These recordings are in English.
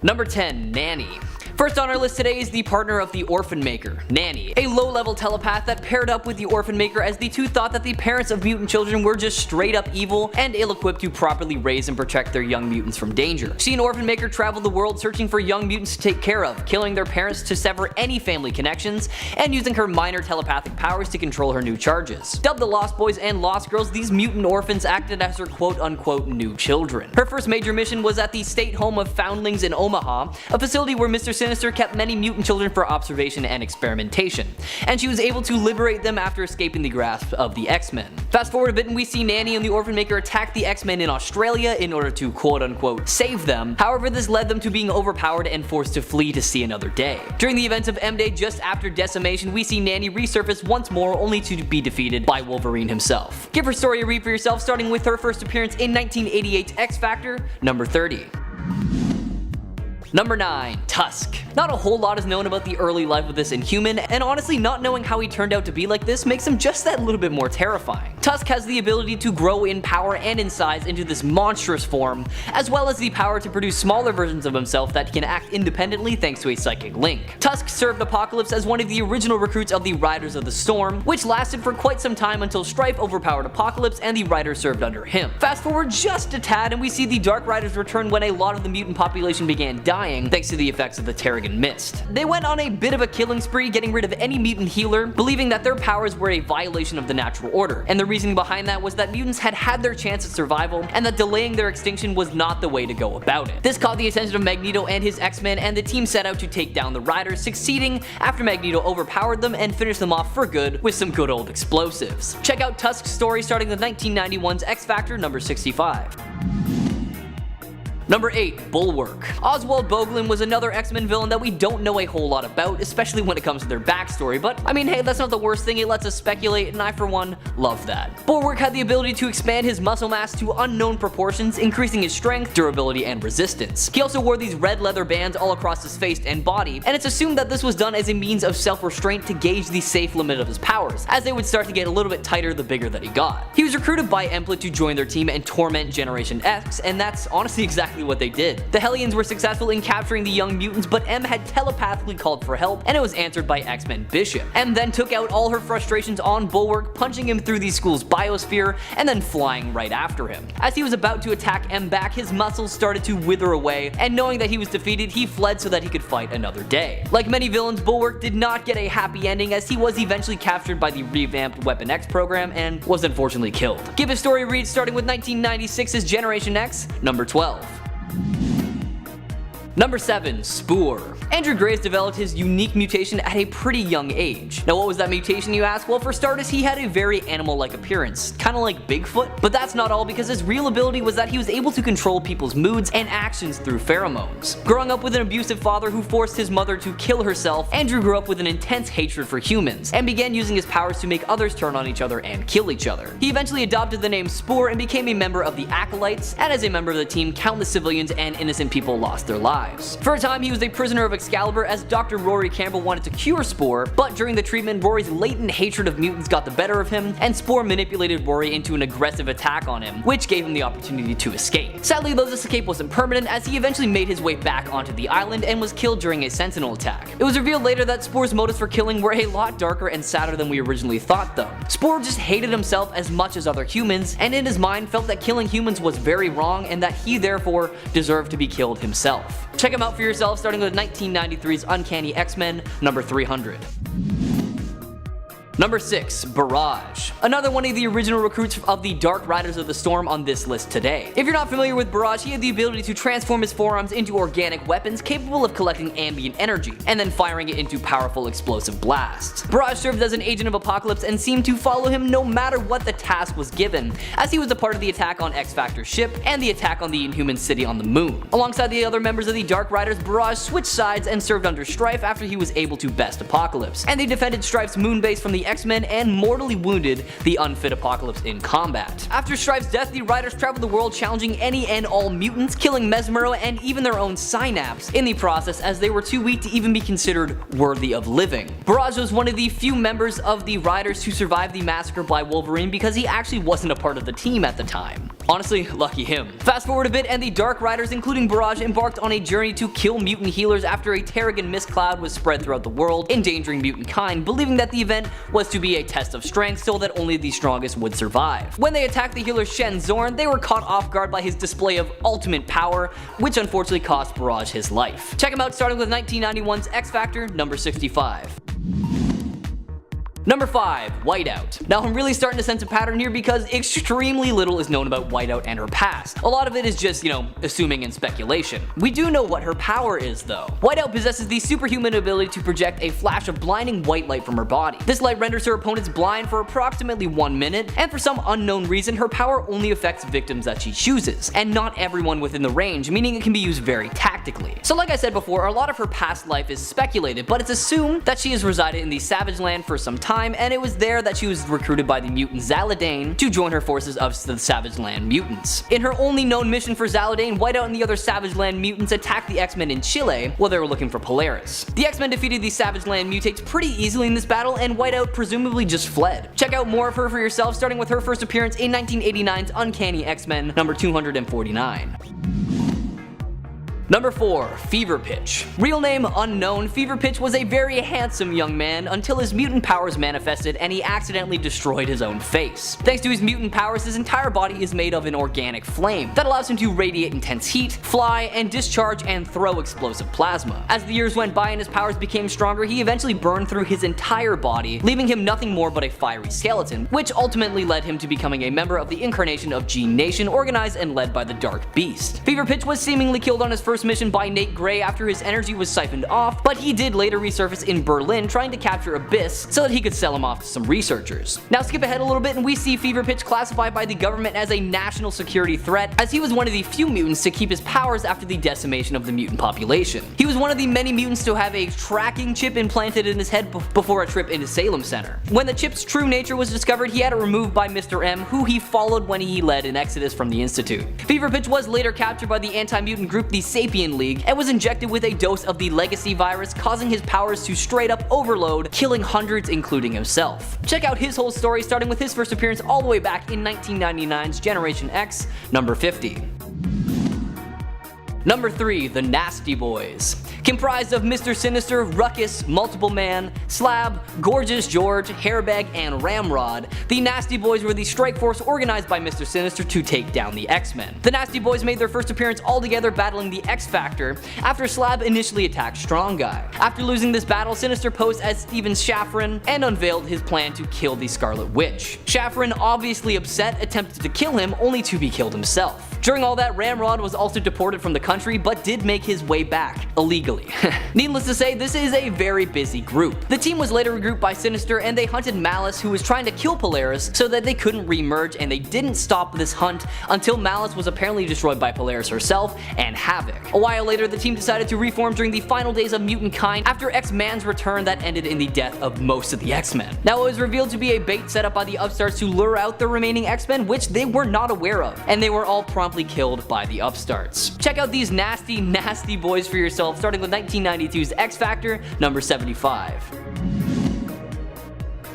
Number 10. Nanny. First on our list today is the partner of the Orphan Maker, Nanny, a low-level telepath that paired up with the Orphan Maker as the two thought that the parents of mutant children were just straight up evil and ill-equipped to properly raise and protect their young mutants from danger. She and Orphan Maker traveled the world searching for young mutants to take care of, killing their parents to sever any family connections, and using her minor telepathic powers to control her new charges. Dubbed the Lost Boys and Lost Girls, these mutant orphans acted as her quote-unquote new children. Her first major mission was at the State Home of Foundlings in Omaha, a facility where Mr. Sinister kept many mutant children for observation and experimentation, and she was able to liberate them after escaping the grasp of the X-Men. Fast forward a bit and we see Nanny and the Orphan Maker attack the X-Men in Australia in order to quote-unquote save them. However, this led them to being overpowered and forced to flee to see another day. During the events of M-Day, just after Decimation, we see Nanny resurface once more only to be defeated by Wolverine himself. Give her story a read for yourself, starting with her first appearance in 1988's X-Factor, number 30. Number 9. Tusk. Not a whole lot is known about the early life of this Inhuman, and honestly not knowing how he turned out to be like this makes him just that little bit more terrifying. Tusk has the ability to grow in power and in size into this monstrous form, as well as the power to produce smaller versions of himself that can act independently thanks to a psychic link. Tusk served Apocalypse as one of the original recruits of the Riders of the Storm, which lasted for quite some time until Strife overpowered Apocalypse and the Riders served under him. Fast forward just a tad and we see the Dark Riders return when a lot of the mutant population began dying thanks to the effects of the Terrigen Mist. They went on a bit of a killing spree, getting rid of any mutant healer, believing that their powers were a violation of the natural order, and the reasoning behind that was that mutants had had their chance at survival, and that delaying their extinction was not the way to go about it. This caught the attention of Magneto and his X-Men, and the team set out to take down the Riders, succeeding after Magneto overpowered them and finished them off for good with some good old explosives. Check out Tusk's story starting with 1991's X-Factor number 65. Number 8. Bulwark. Oswald Boglin was another X-Men villain that we don't know a whole lot about, especially when it comes to their backstory, but I mean hey, that's not the worst thing, it lets us speculate, and I for one love that. Bulwark had the ability to expand his muscle mass to unknown proportions, increasing his strength, durability, and resistance. He also wore these red leather bands all across his face and body, and it's assumed that this was done as a means of self-restraint to gauge the safe limit of his powers, as they would start to get a little bit tighter the bigger that he got. He was recruited by Emplit to join their team and torment Generation X, and that's honestly exactly what they did. The Hellions were successful in capturing the young mutants, but M had telepathically called for help, and it was answered by X-Men Bishop. M then took out all her frustrations on Bulwark, punching him through the school's biosphere, and then flying right after him. As he was about to attack M back, his muscles started to wither away, and knowing that he was defeated, he fled so that he could fight another day. Like many villains, Bulwark did not get a happy ending, as he was eventually captured by the revamped Weapon X program and was unfortunately killed. Give his story a read starting with 1996's Generation X, number 12. Number 7. Spore. Andrew Graves developed his unique mutation at a pretty young age. Now what was that mutation, you ask? Well, for starters, he had a very animal-like appearance, kinda like Bigfoot, but that's not all, because his real ability was that he was able to control people's moods and actions through pheromones. Growing up with an abusive father who forced his mother to kill herself, Andrew grew up with an intense hatred for humans, and began using his powers to make others turn on each other and kill each other. He eventually adopted the name Spore and became a member of the Acolytes, and as a member of the team, countless civilians and innocent people lost their lives. For a time, he was a prisoner of Excalibur, as Dr. Rory Campbell wanted to cure Spore, but during the treatment, Rory's latent hatred of mutants got the better of him, and Spore manipulated Rory into an aggressive attack on him, which gave him the opportunity to escape. Sadly though, this escape wasn't permanent, as he eventually made his way back onto the island and was killed during a Sentinel attack. It was revealed later that Spore's motives for killing were a lot darker and sadder than we originally thought though. Spore just hated himself as much as other humans, and in his mind felt that killing humans was very wrong and that he therefore deserved to be killed himself. Check him out for yourself, starting with 1993's Uncanny X-Men, number 300. Number 6. Barrage. Another one of the original recruits of the Dark Riders of the Storm on this list today. If you're not familiar with Barrage, he had the ability to transform his forearms into organic weapons capable of collecting ambient energy, and then firing it into powerful explosive blasts. Barrage served as an agent of Apocalypse and seemed to follow him no matter what the task was given, as he was a part of the attack on X-Factor's ship and the attack on the Inhuman city on the moon. Alongside the other members of the Dark Riders, Barrage switched sides and served under Strife after he was able to best Apocalypse, and they defended Strife's moon base from the X-Men and mortally wounded the unfit Apocalypse in combat. After Strife's death, the Riders traveled the world challenging any and all mutants, killing Mesmero and even their own Synapse in the process, as they were too weak to even be considered worthy of living. Barrage was one of the few members of the Riders to survive the massacre by Wolverine because he actually wasn't a part of the team at the time. Honestly, lucky him. Fast forward a bit and the Dark Riders, including Barrage, embarked on a journey to kill mutant healers after a Terrigen mist cloud was spread throughout the world, endangering mutant kind, believing that the event was to be a test of strength so that only the strongest would survive. When they attacked the healer Shen Zorn, they were caught off guard by his display of ultimate power, which unfortunately cost Barrage his life. Check him out starting with 1991's X Factor number 65. Number 5. Whiteout. Now I'm really starting to sense a pattern here because extremely little is known about Whiteout and her past. A lot of it is just, assuming and speculation. We do know what her power is though. Whiteout possesses the superhuman ability to project a flash of blinding white light from her body. This light renders her opponents blind for approximately 1 minute, and for some unknown reason her power only affects victims that she chooses, and not everyone within the range, meaning it can be used very tactically. So like I said before, a lot of her past life is speculated, but it's assumed that she has resided in the Savage Land for some time, and it was there that she was recruited by the mutant Zaladane to join her forces of the Savage Land mutants. In her only known mission for Zaladane, Whiteout and the other Savage Land mutants attacked the X-Men in Chile while they were looking for Polaris. The X-Men defeated the Savage Land mutates pretty easily in this battle, and Whiteout presumably just fled. Check out more of her for yourself, starting with her first appearance in 1989's Uncanny X-Men number 249. Number 4. Fever Pitch. Real name unknown, Fever Pitch was a very handsome young man until his mutant powers manifested and he accidentally destroyed his own face. Thanks to his mutant powers, his entire body is made of an organic flame that allows him to radiate intense heat, fly, and discharge and throw explosive plasma. As the years went by and his powers became stronger, he eventually burned through his entire body, leaving him nothing more but a fiery skeleton, which ultimately led him to becoming a member of the incarnation of Gene Nation, organized and led by the Dark Beast. Fever Pitch was seemingly killed on his first mission by Nate Gray after his energy was siphoned off, but he did later resurface in Berlin trying to capture Abyss so that he could sell him off to some researchers. Now skip ahead a little bit and we see Fever Pitch classified by the government as a national security threat, as he was one of the few mutants to keep his powers after the decimation of the mutant population. He was one of the many mutants to have a tracking chip implanted in his head before a trip into Salem Center. When the chip's true nature was discovered, he had it removed by Mr. M, who he followed when he led an exodus from the Institute. Fever Pitch was later captured by the anti-mutant group the Sapien League and was injected with a dose of the Legacy virus, causing his powers to straight up overload, killing hundreds including himself. Check out his whole story starting with his first appearance all the way back in 1999's Generation X, number 50. Number 3. The Nasty Boys. Comprised of Mr. Sinister, Ruckus, Multiple Man, Slab, Gorgeous George, Hairbag, and Ramrod, the Nasty Boys were the strike force organized by Mr. Sinister to take down the X-Men. The Nasty Boys made their first appearance all together battling the X-Factor after Slab initially attacked Strong Guy. After losing this battle, Sinister posed as Steven Shafran and unveiled his plan to kill the Scarlet Witch. Shafran, obviously upset, attempted to kill him only to be killed himself. During all that, Ramrod was also deported from the country but did make his way back, illegally. Needless to say, this is a very busy group. The team was later regrouped by Sinister and they hunted Malice, who was trying to kill Polaris so that they couldn't remerge, and they didn't stop this hunt until Malice was apparently destroyed by Polaris herself and Havoc. A while later, the team decided to reform during the final days of mutant kind after X-Man's return that ended in the death of most of the X-Men. Now it was revealed to be a bait set up by the Upstarts to lure out the remaining X-Men, which they were not aware of, and they were all promptly killed by the Upstarts. Check out these nasty, nasty boys for yourself, starting with 1992's X Factor, number 75.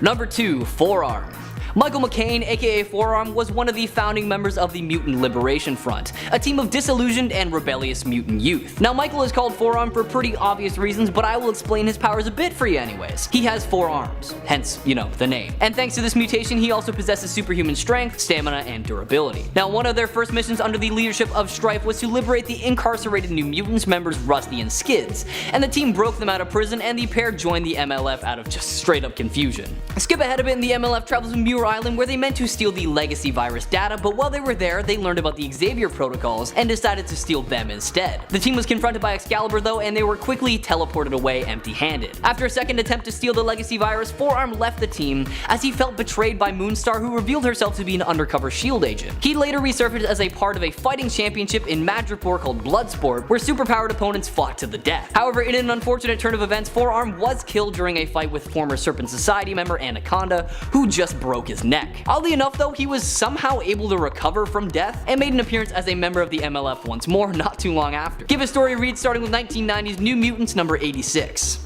Number 2. Forearm. Michael McCain, aka Forearm, was one of the founding members of the Mutant Liberation Front, a team of disillusioned and rebellious mutant youth. Now Michael is called Forearm for pretty obvious reasons, but I will explain his powers a bit for you anyways. He has 4 arms, hence, the name. And thanks to this mutation, he also possesses superhuman strength, stamina, and durability. Now one of their first missions under the leadership of Strife was to liberate the incarcerated New Mutants members Rusty and Skids, and the team broke them out of prison and the pair joined the MLF out of just straight up confusion. Skip ahead a bit and the MLF travels to Muir Island where they meant to steal the Legacy virus data, but while they were there, they learned about the Xavier protocols and decided to steal them instead. The team was confronted by Excalibur though, and they were quickly teleported away empty-handed. After a second attempt to steal the Legacy virus, Forearm left the team as he felt betrayed by Moonstar, who revealed herself to be an undercover SHIELD agent. He later resurfaced as a part of a fighting championship in Madripoor called Bloodsport, where superpowered opponents fought to the death. However, in an unfortunate turn of events, Forearm was killed during a fight with former Serpent Society member Anaconda, who just broke his neck. Oddly enough though, he was somehow able to recover from death and made an appearance as a member of the MLF once more not too long after. Give a story a read starting with 1990's New Mutants number 86.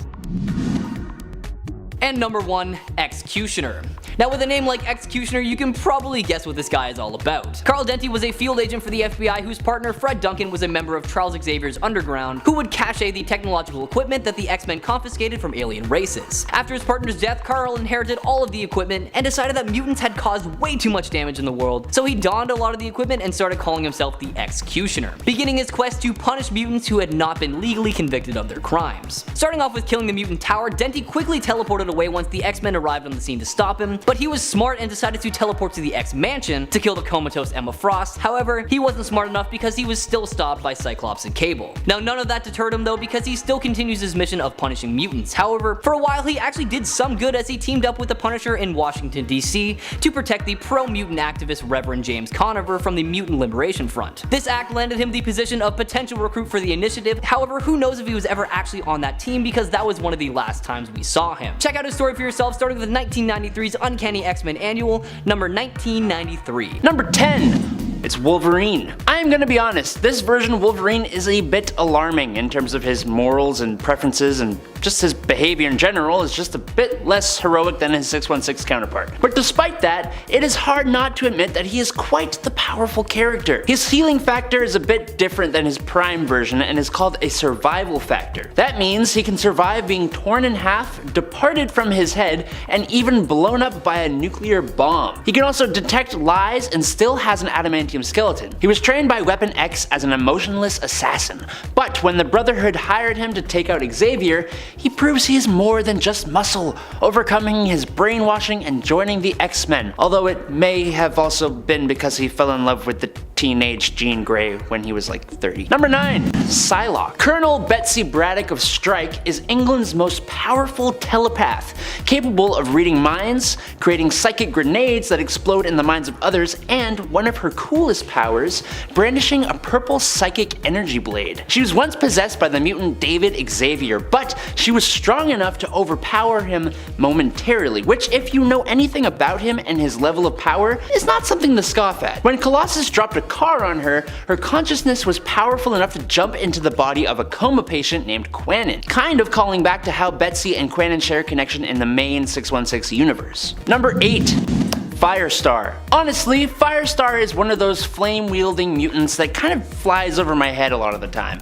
And number 1, Executioner. Now with a name like Executioner, you can probably guess what this guy is all about. Carl Denty was a field agent for the FBI whose partner Fred Duncan was a member of Charles Xavier's underground, who would cache the technological equipment that the X-Men confiscated from alien races. After his partner's death, Carl inherited all of the equipment and decided that mutants had caused way too much damage in the world, so he donned a lot of the equipment and started calling himself the Executioner, beginning his quest to punish mutants who had not been legally convicted of their crimes. Starting off with killing the mutant tower, Denty quickly teleported away once the X-Men arrived on the scene to stop him, but he was smart and decided to teleport to the X-Mansion to kill the comatose Emma Frost. However, he wasn't smart enough because he was still stopped by Cyclops and Cable. Now none of that deterred him though, because he still continues his mission of punishing mutants. However, for a while he actually did some good as he teamed up with the Punisher in Washington DC to protect the pro-mutant activist Reverend James Conover from the Mutant Liberation Front. This act landed him the position of potential recruit for the initiative. However, who knows if he was ever actually on that team, because that was one of the last times we saw him. Check out his story for yourself, starting with 1993's Uncanny X-Men Annual, number 1993. Number 10. It's Wolverine. I'm gonna be honest, this version of Wolverine is a bit alarming in terms of his morals and preferences, and just his behavior in general is just a bit less heroic than his 616 counterpart. But despite that, it is hard not to admit that he is quite the powerful character. His healing factor is a bit different than his Prime version and is called a survival factor. That means he can survive being torn in half, departed from his head, and even blown up by a nuclear bomb. He can also detect lies and still has an adamantium skeleton. He was trained by Weapon X as an emotionless assassin, but when the Brotherhood hired him to take out Xavier, he proves he is more than just muscle, overcoming his brainwashing and joining the X-Men, although it may have also been because he fell in love with the teenage Jean Grey when he was like 30. Number 9. Psylocke. Colonel Betsy Braddock of Strike is England's most powerful telepath, capable of reading minds, creating psychic grenades that explode in the minds of others, and one of her coolest powers, brandishing a purple psychic energy blade. She was once possessed by the mutant David Xavier, but she was strong enough to overpower him momentarily, which, if you know anything about him and his level of power, is not something to scoff at. When Colossus dropped a car on her, her consciousness was powerful enough to jump into the body of a coma patient named Quanon, kind of calling back to how Betsy and Quanon share a connection in the main 616 universe. Number 8. Firestar. Honestly, Firestar is one of those flame-wielding mutants that kind of flies over my head a lot of the time.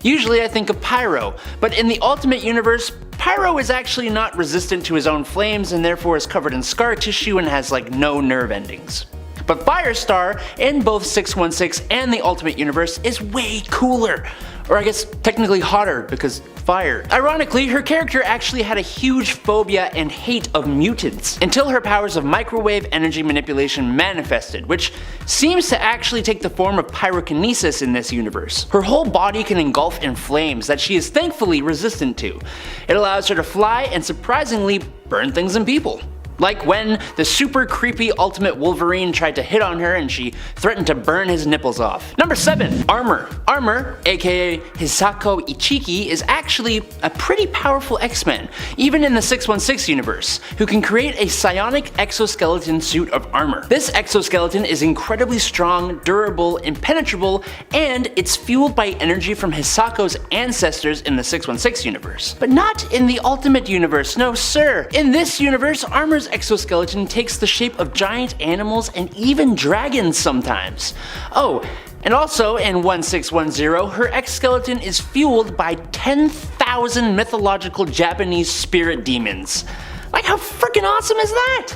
Usually I think of Pyro, but in the Ultimate Universe, Pyro is actually not resistant to his own flames and therefore is covered in scar tissue and has like no nerve endings. But Firestar, in both 616 and the Ultimate Universe, is way cooler. Or I guess technically hotter, because fire. Ironically, her character actually had a huge phobia and hate of mutants, until her powers of microwave energy manipulation manifested, which seems to actually take the form of pyrokinesis in this universe. Her whole body can engulf in flames that she is thankfully resistant to. It allows her to fly and surprisingly burn things and people. Like when the super creepy Ultimate Wolverine tried to hit on her and she threatened to burn his nipples off. Number 7. Armor. Armor, aka Hisako Ichiki, is actually a pretty powerful X-Men, even in the 616 universe, who can create a psionic exoskeleton suit of armor. This exoskeleton is incredibly strong, durable, impenetrable, and it's fueled by energy from Hisako's ancestors in the 616 universe. But not in the Ultimate Universe, no sir. In this universe, Armor's exoskeleton takes the shape of giant animals and even dragons sometimes. Oh, and also in 1610, her exoskeleton is fueled by 10,000 mythological Japanese spirit demons. Like, how freaking awesome is that?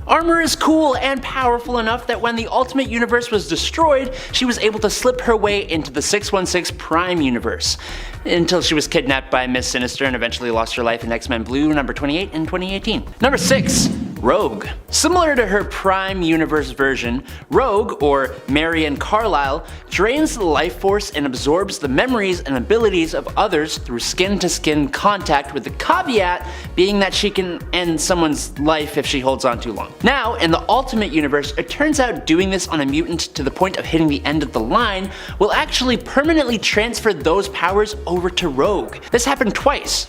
Armor is cool and powerful enough that when the Ultimate Universe was destroyed, she was able to slip her way into the 616 Prime Universe, until she was kidnapped by Miss Sinister and eventually lost her life in X-Men Blue number 28 in 2018. Number 6. Rogue. Similar to her Prime Universe version, Rogue, or Marion Carlisle, drains the life force and absorbs the memories and abilities of others through skin-to-skin contact, with the caveat being that she can end someone's life if she holds on too long. Now, in the Ultimate Universe, it turns out doing this on a mutant to the point of hitting the end of the line will actually permanently transfer those powers over to Rogue. This happened twice.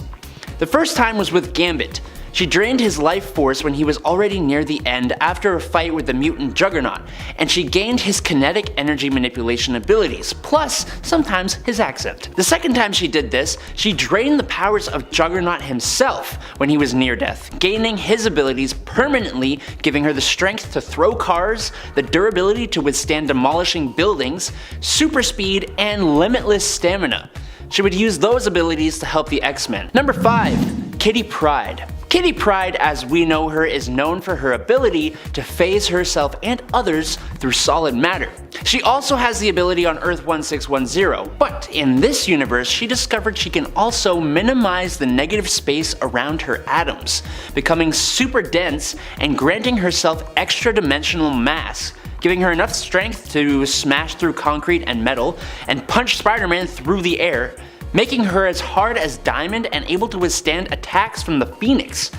The first time was with Gambit. She drained his life force when he was already near the end after a fight with the mutant Juggernaut, and she gained his kinetic energy manipulation abilities, plus sometimes his accent. The second time she did this, she drained the powers of Juggernaut himself when he was near death, gaining his abilities permanently, giving her the strength to throw cars, the durability to withstand demolishing buildings, super speed, and limitless stamina. She would use those abilities to help the X-Men. Number 5. Kitty Pryde. Kitty Pryde, as we know her, is known for her ability to phase herself and others through solid matter. She also has the ability on Earth 1610, but in this universe she discovered she can also minimize the negative space around her atoms, becoming super dense and granting herself extra dimensional mass, giving her enough strength to smash through concrete and metal and punch Spider-Man through the air, making her as hard as diamond and able to withstand attacks from the Phoenix,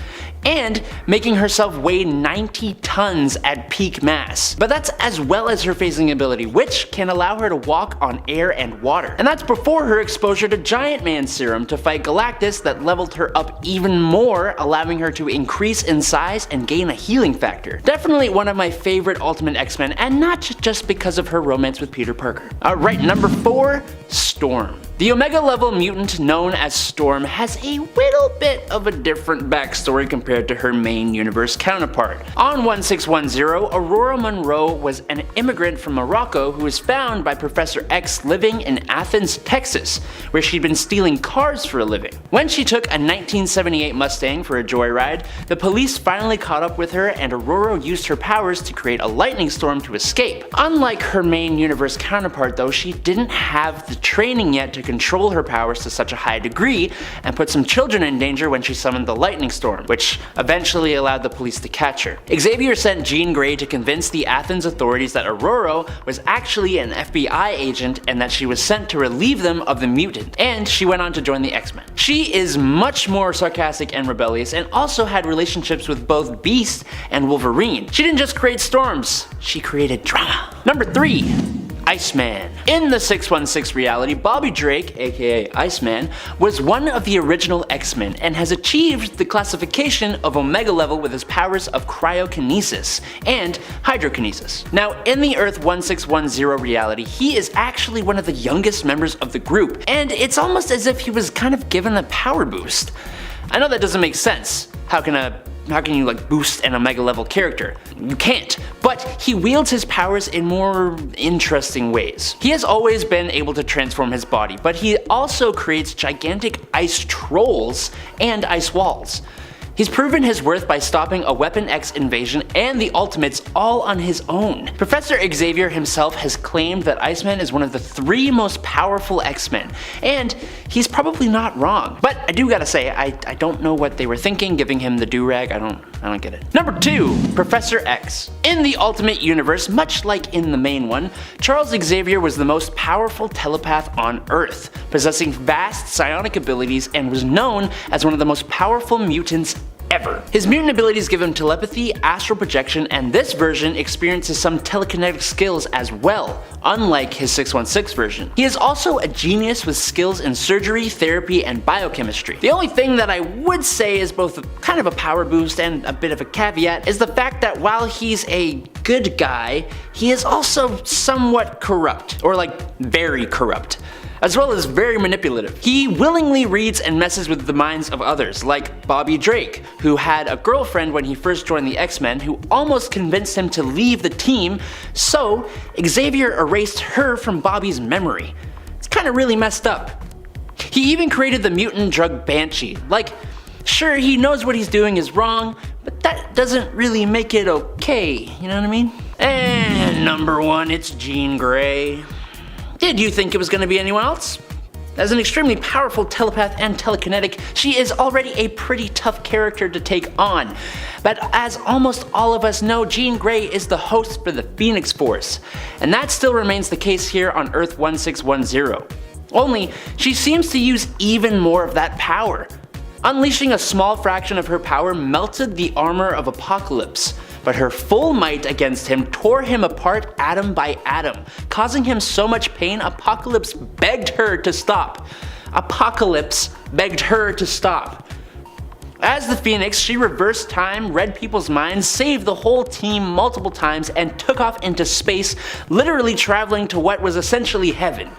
and making herself weigh 90 tons at peak mass. But that's as well as her phasing ability, which can allow her to walk on air and water. And that's before her exposure to Giant Man Serum to fight Galactus that leveled her up even more, allowing her to increase in size and gain a healing factor. Definitely one of my favorite Ultimate X-Men, and not just because of her romance with Peter Parker. Alright, number 4, Storm. The Omega level mutant known as Storm has a little bit of a different backstory compared to her main universe counterpart. On 1610, Aurora Monroe was an immigrant from Morocco who was found by Professor X living in Athens, Texas, where she'd been stealing cars for a living. When she took a 1978 Mustang for a joyride, the police finally caught up with her and Aurora used her powers to create a lightning storm to escape. Unlike her main universe counterpart though, she didn't have the training yet to control her powers to such a high degree and put some children in danger when she summoned the lightning storm, which eventually allowed the police to catch her. Xavier sent Jean Grey to convince the Athens authorities that Aurora was actually an FBI agent and that she was sent to relieve them of the mutant, and she went on to join the X-Men. She is much more sarcastic and rebellious and also had relationships with both Beast and Wolverine. She didn't just create storms, she created drama. Number 3. Iceman. In the 616 reality, Bobby Drake, aka Iceman, was one of the original X-Men and has achieved the classification of Omega level with his powers of cryokinesis and hydrokinesis. Now, in the Earth 1610 reality, he is actually one of the youngest members of the group, and it's almost as if he was kind of given a power boost. I know that doesn't make sense. How can you like boost an Omega level character? You can't. But he wields his powers in more interesting ways. He has always been able to transform his body, but he also creates gigantic ice trolls and ice walls. He's proven his worth by stopping a Weapon X invasion and the Ultimates all on his own. Professor Xavier himself has claimed that Iceman is one of the 3 most powerful X-Men, and he's probably not wrong. But I do gotta say, I don't know what they were thinking giving him the do-rag. I don't get it. Number 2. Professor X. In the Ultimate Universe, much like in the main one, Charles Xavier was the most powerful telepath on Earth, possessing vast psionic abilities and was known as one of the most powerful mutants ever. His mutant abilities give him telepathy, astral projection, and this version experiences some telekinetic skills as well, unlike his 616 version. He is also a genius with skills in surgery, therapy, and biochemistry. The only thing that I would say is both kind of a power boost and a bit of a caveat is the fact that while he's a good guy, he is also somewhat corrupt, or like very corrupt, as well as very manipulative. He willingly reads and messes with the minds of others, like Bobby Drake, who had a girlfriend when he first joined the X-Men who almost convinced him to leave the team, so Xavier erased her from Bobby's memory. It's kinda really messed up. He even created the mutant drug Banshee. Like, sure, he knows what he's doing is wrong, but that doesn't really make it okay, you know what I mean? And number 1, it's Jean Grey. Did you think it was going to be anyone else? As an extremely powerful telepath and telekinetic, she is already a pretty tough character to take on. But as almost all of us know, Jean Grey is the host for the Phoenix Force, and that still remains the case here on Earth 1610. Only, she seems to use even more of that power. Unleashing a small fraction of her power melted the armor of Apocalypse, but her full might against him tore him apart atom by atom, causing him so much pain Apocalypse begged her to stop. Apocalypse begged her to stop. As the Phoenix, she reversed time, read people's minds, saved the whole team multiple times, and took off into space, literally traveling to what was essentially heaven.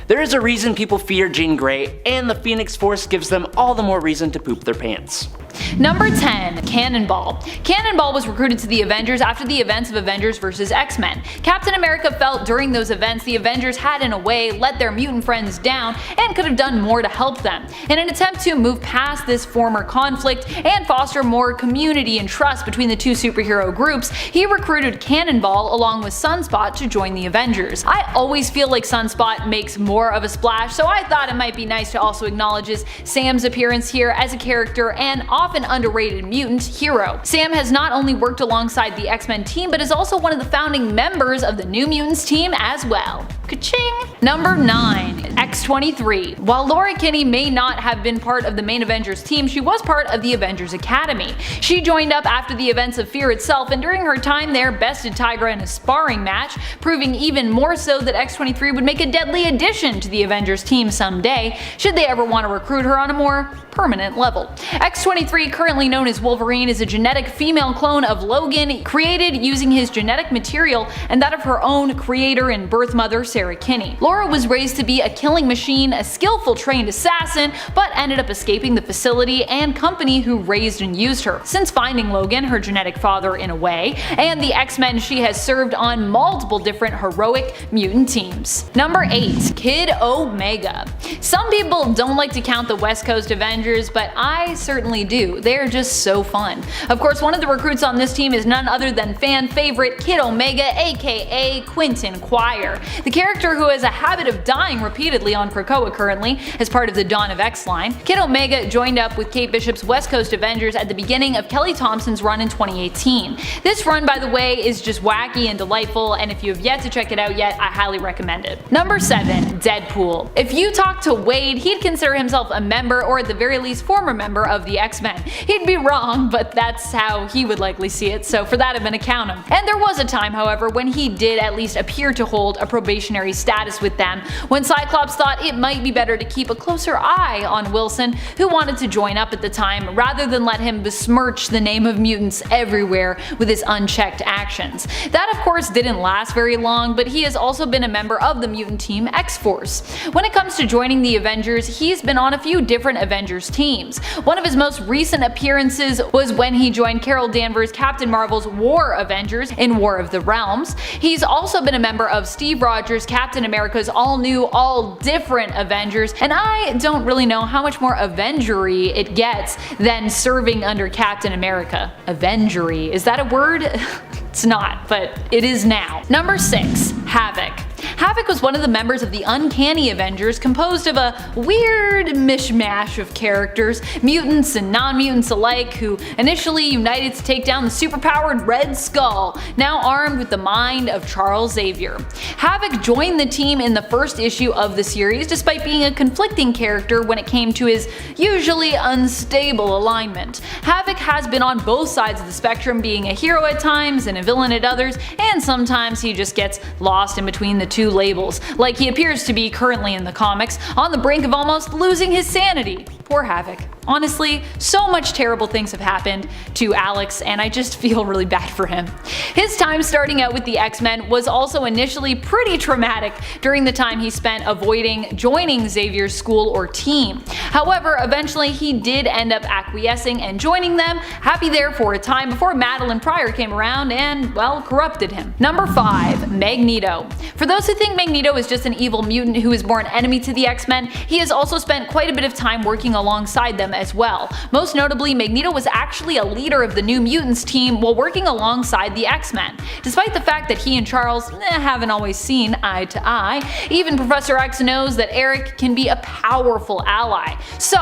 There is a reason people fear Jean Grey, and the Phoenix Force gives them all the more reason to poop their pants. Number 10. Cannonball. Cannonball was recruited to the Avengers after the events of Avengers vs. X-Men. Captain America felt during those events the Avengers had in a way let their mutant friends down and could have done more to help them. In an attempt to move past this former conflict and foster more community and trust between the two superhero groups, he recruited Cannonball along with Sunspot to join the Avengers. I always feel like Sunspot makes more of a splash, so I thought it might be nice to also acknowledge Sam's appearance here as a character and often underrated mutant hero. Sam has not only worked alongside the X-Men team, but is also one of the founding members of the New Mutants team as well. Ka-ching! Number 9. X-23. While Laura Kinney may not have been part of the main Avengers team, she was part of the Avengers Academy. She joined up after the events of Fear itself, and during her time there bested Tigra in a sparring match, proving even more so that X-23 would make a deadly addition to the Avengers team someday, should they ever want to recruit her on a more permanent level. X-23, currently known as Wolverine, is a genetic female clone of Logan, created using his genetic material and that of her own creator and birth mother, Sarah Kinney. Laura was raised to be a killing machine, a skillful trained assassin, but ended up escaping the facility and company who raised and used her. Since finding Logan, her genetic father in a way, and the X-Men, she has served on multiple different heroic mutant teams. Number 8. Kid Omega. Some people don't like to count the West Coast Avengers, but I certainly do. They're just so fun. Of course, one of the recruits on this team is none other than fan favorite Kid Omega, aka Quentin Quire. The character who has a habit of dying repeatedly on Krakoa currently, as part of the Dawn of X line. Kid Omega joined up with Kate Bishop's West Coast Avengers at the beginning of Kelly Thompson's run in 2018. This run, by the way, is just wacky and delightful, and if you have yet to check it out yet, I highly recommend it. Number 7. Deadpool. If you talk to Wade, he'd consider himself a member, or at the very least former member, of the X-Men. He'd be wrong, but that's how he would likely see it, so for that I'm gonna count him. And there was a time, however, when he did at least appear to hold a probationary status with them, when Cyclops thought it might be better to keep a closer eye on Wilson, who wanted to join up at the time, rather than let him besmirch the name of mutants everywhere with his unchecked actions. That of course didn't last very long, but he has also been a member of the mutant team X-Force. When it comes to joining the Avengers, he's been on a few different Avengers teams. One of his most recent appearances was when he joined Carol Danvers' Captain Marvel's War Avengers in War of the Realms. He's also been a member of Steve Rogers' Captain America's all-new, all-different Avengers, and I don't really know how much more Avengery it gets than serving under Captain America. Avengery, is that a word? It's not, but it is now. Number 6. Havoc. Havoc was one of the members of the Uncanny Avengers, composed of a weird mishmash of characters, mutants and non-mutants alike, who initially united to take down the superpowered Red Skull, now armed with the mind of Charles Xavier. Havoc joined the team in the first issue of the series, despite being a conflicting character when it came to his usually unstable alignment. Havoc has been on both sides of the spectrum, being a hero at times and a villain at others, and sometimes he just gets lost in between the two labels, like he appears to be currently in the comics, on the brink of almost losing his sanity. Poor Havoc. Honestly, so much terrible things have happened to Alex, and I just feel really bad for him. His time starting out with the X-Men was also initially pretty traumatic during the time he spent avoiding joining Xavier's school or team. However, eventually he did end up acquiescing and joining them, happy there for a time before Madeline Pryor came around and, well, corrupted him. Number 5. Magneto. For those who think Magneto is just an evil mutant who is born enemy to the X-Men, he has also spent quite a bit of time working alongside them as well. Most notably, Magneto was actually a leader of the New Mutants team while working alongside the X-Men. Despite the fact that he and Charles haven't always seen eye to eye, even Professor X knows that Eric can be a powerful ally. So,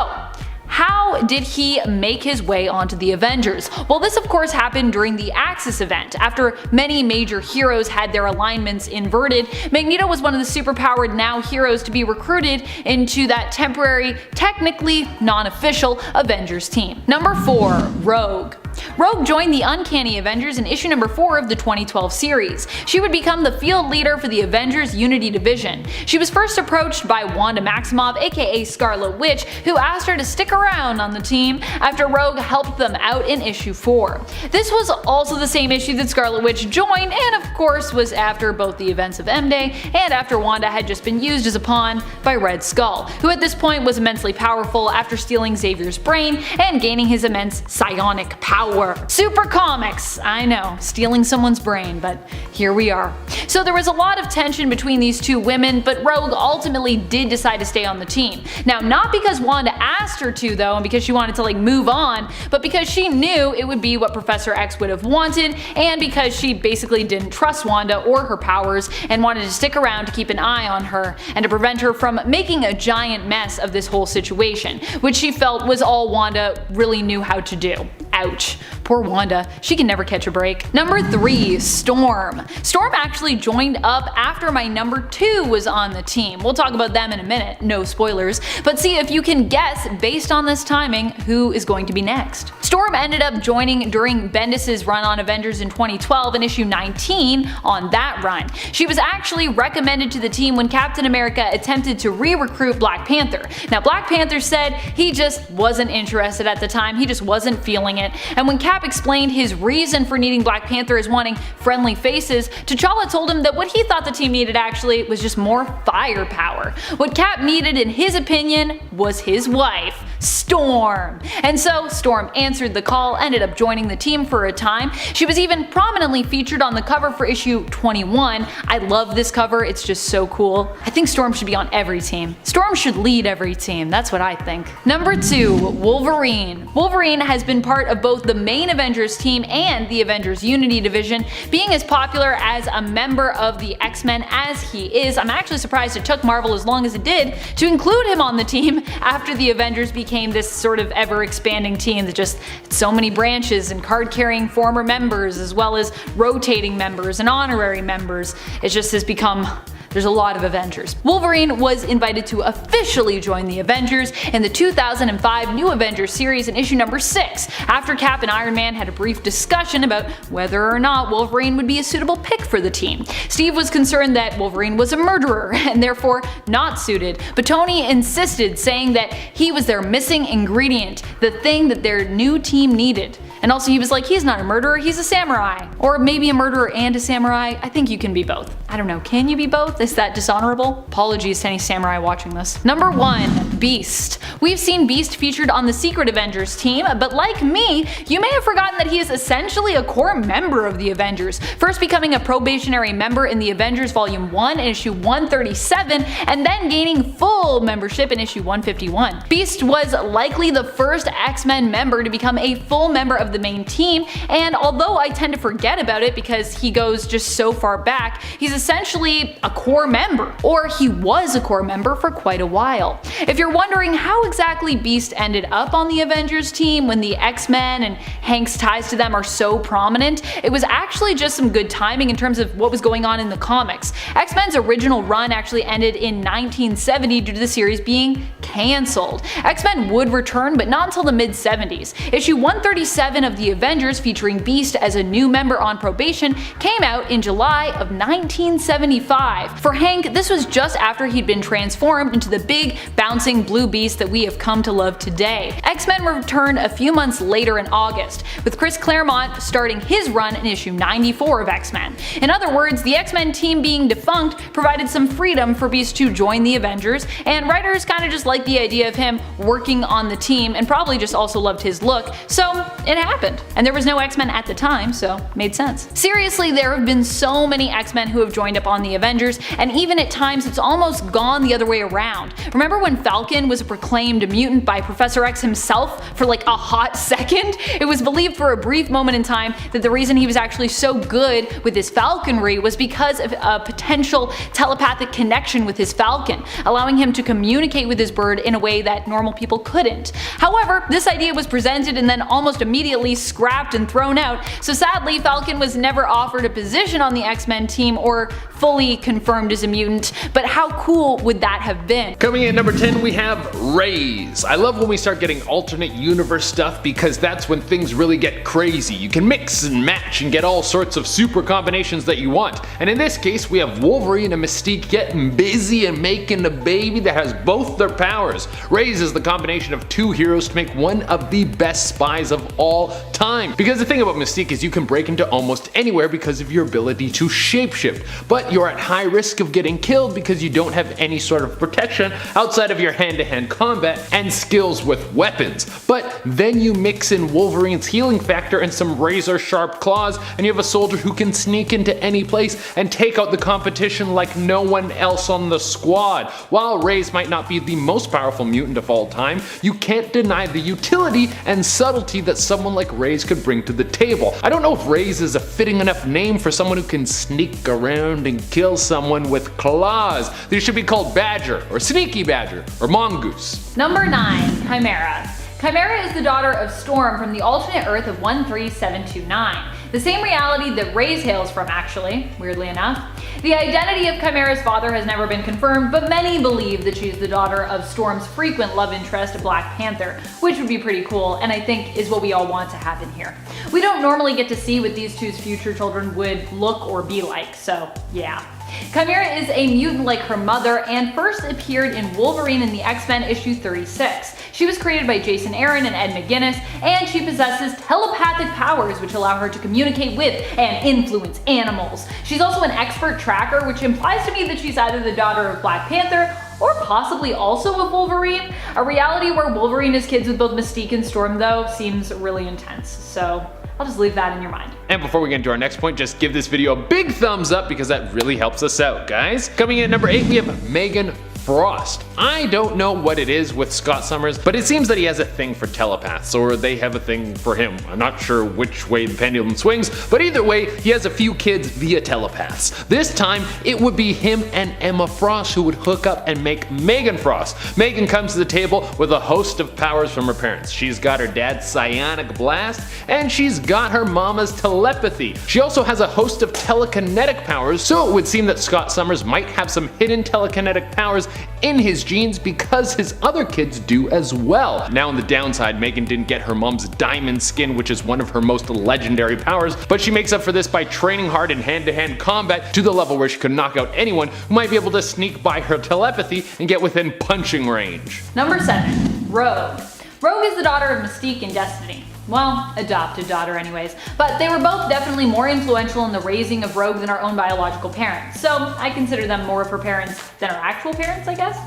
how did he make his way onto the Avengers? Well, this of course happened during the Axis event. After many major heroes had their alignments inverted, Magneto was one of the superpowered now heroes to be recruited into that temporary, technically non-official Avengers team. Number 4. Rogue. Rogue joined the Uncanny Avengers in issue number 4 of the 2012 series. She would become the field leader for the Avengers Unity Division. She was first approached by Wanda Maximoff, aka Scarlet Witch, who asked her to stick around on the team after Rogue helped them out in issue 4. This was also the same issue that Scarlet Witch joined, and of course was after both the events of M-Day and after Wanda had just been used as a pawn by Red Skull, who at this point was immensely powerful after stealing Xavier's brain and gaining his immense psionic power. Super comics, I know, stealing someone's brain, but here we are. So there was a lot of tension between these two women, but Rogue ultimately did decide to stay on the team. Now, not because Wanda asked her to though, and because she wanted to move on, but because she knew it would be what Professor X would have wanted, and because she basically didn't trust Wanda or her powers and wanted to stick around to keep an eye on her and to prevent her from making a giant mess of this whole situation, which she felt was all Wanda really knew how to do. Ouch. Poor Wanda, she can never catch a break. Number 3, Storm. Storm actually joined up after my number 2 was on the team. We'll talk about them in a minute, no spoilers, but see if you can guess based on this timing who is going to be next. Storm ended up joining during Bendis' run on Avengers in 2012 in issue 19 on that run. She was actually recommended to the team when Captain America attempted to re-recruit Black Panther. Now Black Panther said he just wasn't interested at the time, he just wasn't feeling it, and when Cap explained his reason for needing Black Panther as wanting friendly faces, T'Challa told him that what he thought the team needed actually was just more firepower. What Cap needed in his opinion was his wife, Storm. And so Storm answered the call, ended up joining the team for a time. She was even prominently featured on the cover for issue 21. I love this cover, it's just so cool. I think Storm should be on every team. Storm should lead every team, that's what I think. Number 2, Wolverine. Wolverine has been part of both the main Avengers team and the Avengers Unity division, being as popular as a member of the X-Men as he is. I'm actually surprised it took Marvel as long as it did to include him on the team after the Avengers became this sort of ever-expanding team that just had so many branches and card-carrying former members as well as rotating members and honorary members. It just has become there's a lot of Avengers. Wolverine was invited to officially join the Avengers in the 2005 New Avengers series in issue number 6, after Cap and Iron Man had a brief discussion about whether or not Wolverine would be a suitable pick for the team. Steve was concerned that Wolverine was a murderer and therefore not suited, but Tony insisted, saying that he was their missing ingredient, the thing that their new team needed. And also he was like, he's not a murderer, he's a samurai. Or maybe a murderer and a samurai. I think you can be both. I don't know, can you be both? Is that dishonorable? Apologies to any samurai watching this. Number 1, Beast. We've seen Beast featured on the Secret Avengers team, but like me, you may have forgotten that he is essentially a core member of the Avengers, first becoming a probationary member in the Avengers Volume 1 in issue 137, and then gaining full membership in issue 151. Beast was likely the first X-Men member to become a full member of the main team, and although I tend to forget about it because he goes just so far back, he's essentially a core member, or he was a core member for quite a while. If you're wondering how exactly Beast ended up on the Avengers team when the X-Men and Hank's ties to them are so prominent, it was actually just some good timing in terms of what was going on in the comics. X-Men's original run actually ended in 1970 due to the series being cancelled. X-Men would return, but not until the mid-70s. Issue 137 of the Avengers, featuring Beast as a new member on probation, came out in July of 1975. For Hank, this was just after he'd been transformed into the big, bouncing blue beast that we have come to love today. X-Men returned a few months later in August, with Chris Claremont starting his run in issue 94 of X-Men. In other words, the X-Men team being defunct provided some freedom for Beast to join the Avengers, and writers kind of just liked the idea of him working on the team and probably just also loved his look, so it happened. And there was no X-Men at the time, so made sense. Seriously, there have been so many X-Men who have joined up on the Avengers, and even at times it's almost gone the other way around. Remember when Falcon was a proclaimed mutant by Professor X himself for like a hot second? It was believed for a brief moment in time that the reason he was actually so good with his falconry was because of a potential telepathic connection with his falcon, allowing him to communicate with his bird in a way that normal people couldn't. However, this idea was presented and then almost immediately scrapped and thrown out, so sadly Falcon was never offered a position on the X-Men team or fully confirmed confirmed as a mutant, but how cool would that have been? Coming in at number 10, we have Rays. I love when we start getting alternate universe stuff because that's when things really get crazy. You can mix and match and get all sorts of super combinations that you want. And in this case, we have Wolverine and Mystique getting busy and making a baby that has both their powers. Rays is the combination of two heroes to make one of the best spies of all time. Because the thing about Mystique is you can break into almost anywhere because of your ability to shapeshift, but you're at high risk of getting killed because you don't have any sort of protection outside of your hand-to-hand combat and skills with weapons. But then you mix in Wolverine's healing factor and some razor sharp claws, and you have a soldier who can sneak into any place and take out the competition like no one else on the squad. While Rays might not be the most powerful mutant of all time, you can't deny the utility and subtlety that someone like Rays could bring to the table. I don't know if Rays is a fitting enough name for someone who can sneak around and kill someone with claws. They should be called Badger, or Sneaky Badger, or Mongoose. Number 9. Chimera. Chimera is the daughter of Storm from the alternate Earth of 13729. The same reality that Rays hails from, actually, weirdly enough. The identity of Chimera's father has never been confirmed, but many believe that she's the daughter of Storm's frequent love interest, Black Panther, which would be pretty cool, and I think is what we all want to happen here. We don't normally get to see what these two's future children would look or be like, so yeah. Chimera is a mutant like her mother and first appeared in Wolverine in the X-Men issue 36. She was created by Jason Aaron and Ed McGuinness, and she possesses telepathic powers which allow her to communicate with and influence animals. She's also an expert tracker, which implies to me that she's either the daughter of Black Panther or possibly also of Wolverine. A reality where Wolverine is kids with both Mystique and Storm, though, seems really intense, so I'll just leave that in your mind. And before we get into our next point, just give this video a big thumbs up because that really helps us out, guys. Coming in at number 8, we have Megan Frost. I don't know what it is with Scott Summers, but it seems that he has a thing for telepaths, or they have a thing for him. I'm not sure which way the pendulum swings, but either way, he has a few kids via telepaths. This time, it would be him and Emma Frost who would hook up and make Megan Frost. Megan comes to the table with a host of powers from her parents. She's got her dad's psionic blast, and she's got her mama's telepathy. She also has a host of telekinetic powers, so it would seem that Scott Summers might have some hidden telekinetic powers in his genes because his other kids do as well. Now on the downside, Megan didn't get her mom's diamond skin, which is one of her most legendary powers, but she makes up for this by training hard in hand-to-hand combat to the level where she could knock out anyone who might be able to sneak by her telepathy and get within punching range. Number 7. Rogue. Rogue is the daughter of Mystique and Destiny. Well, adopted daughter anyways, but they were both definitely more influential in the raising of Rogue than our own biological parents, so I consider them more of her parents than her actual parents, I guess?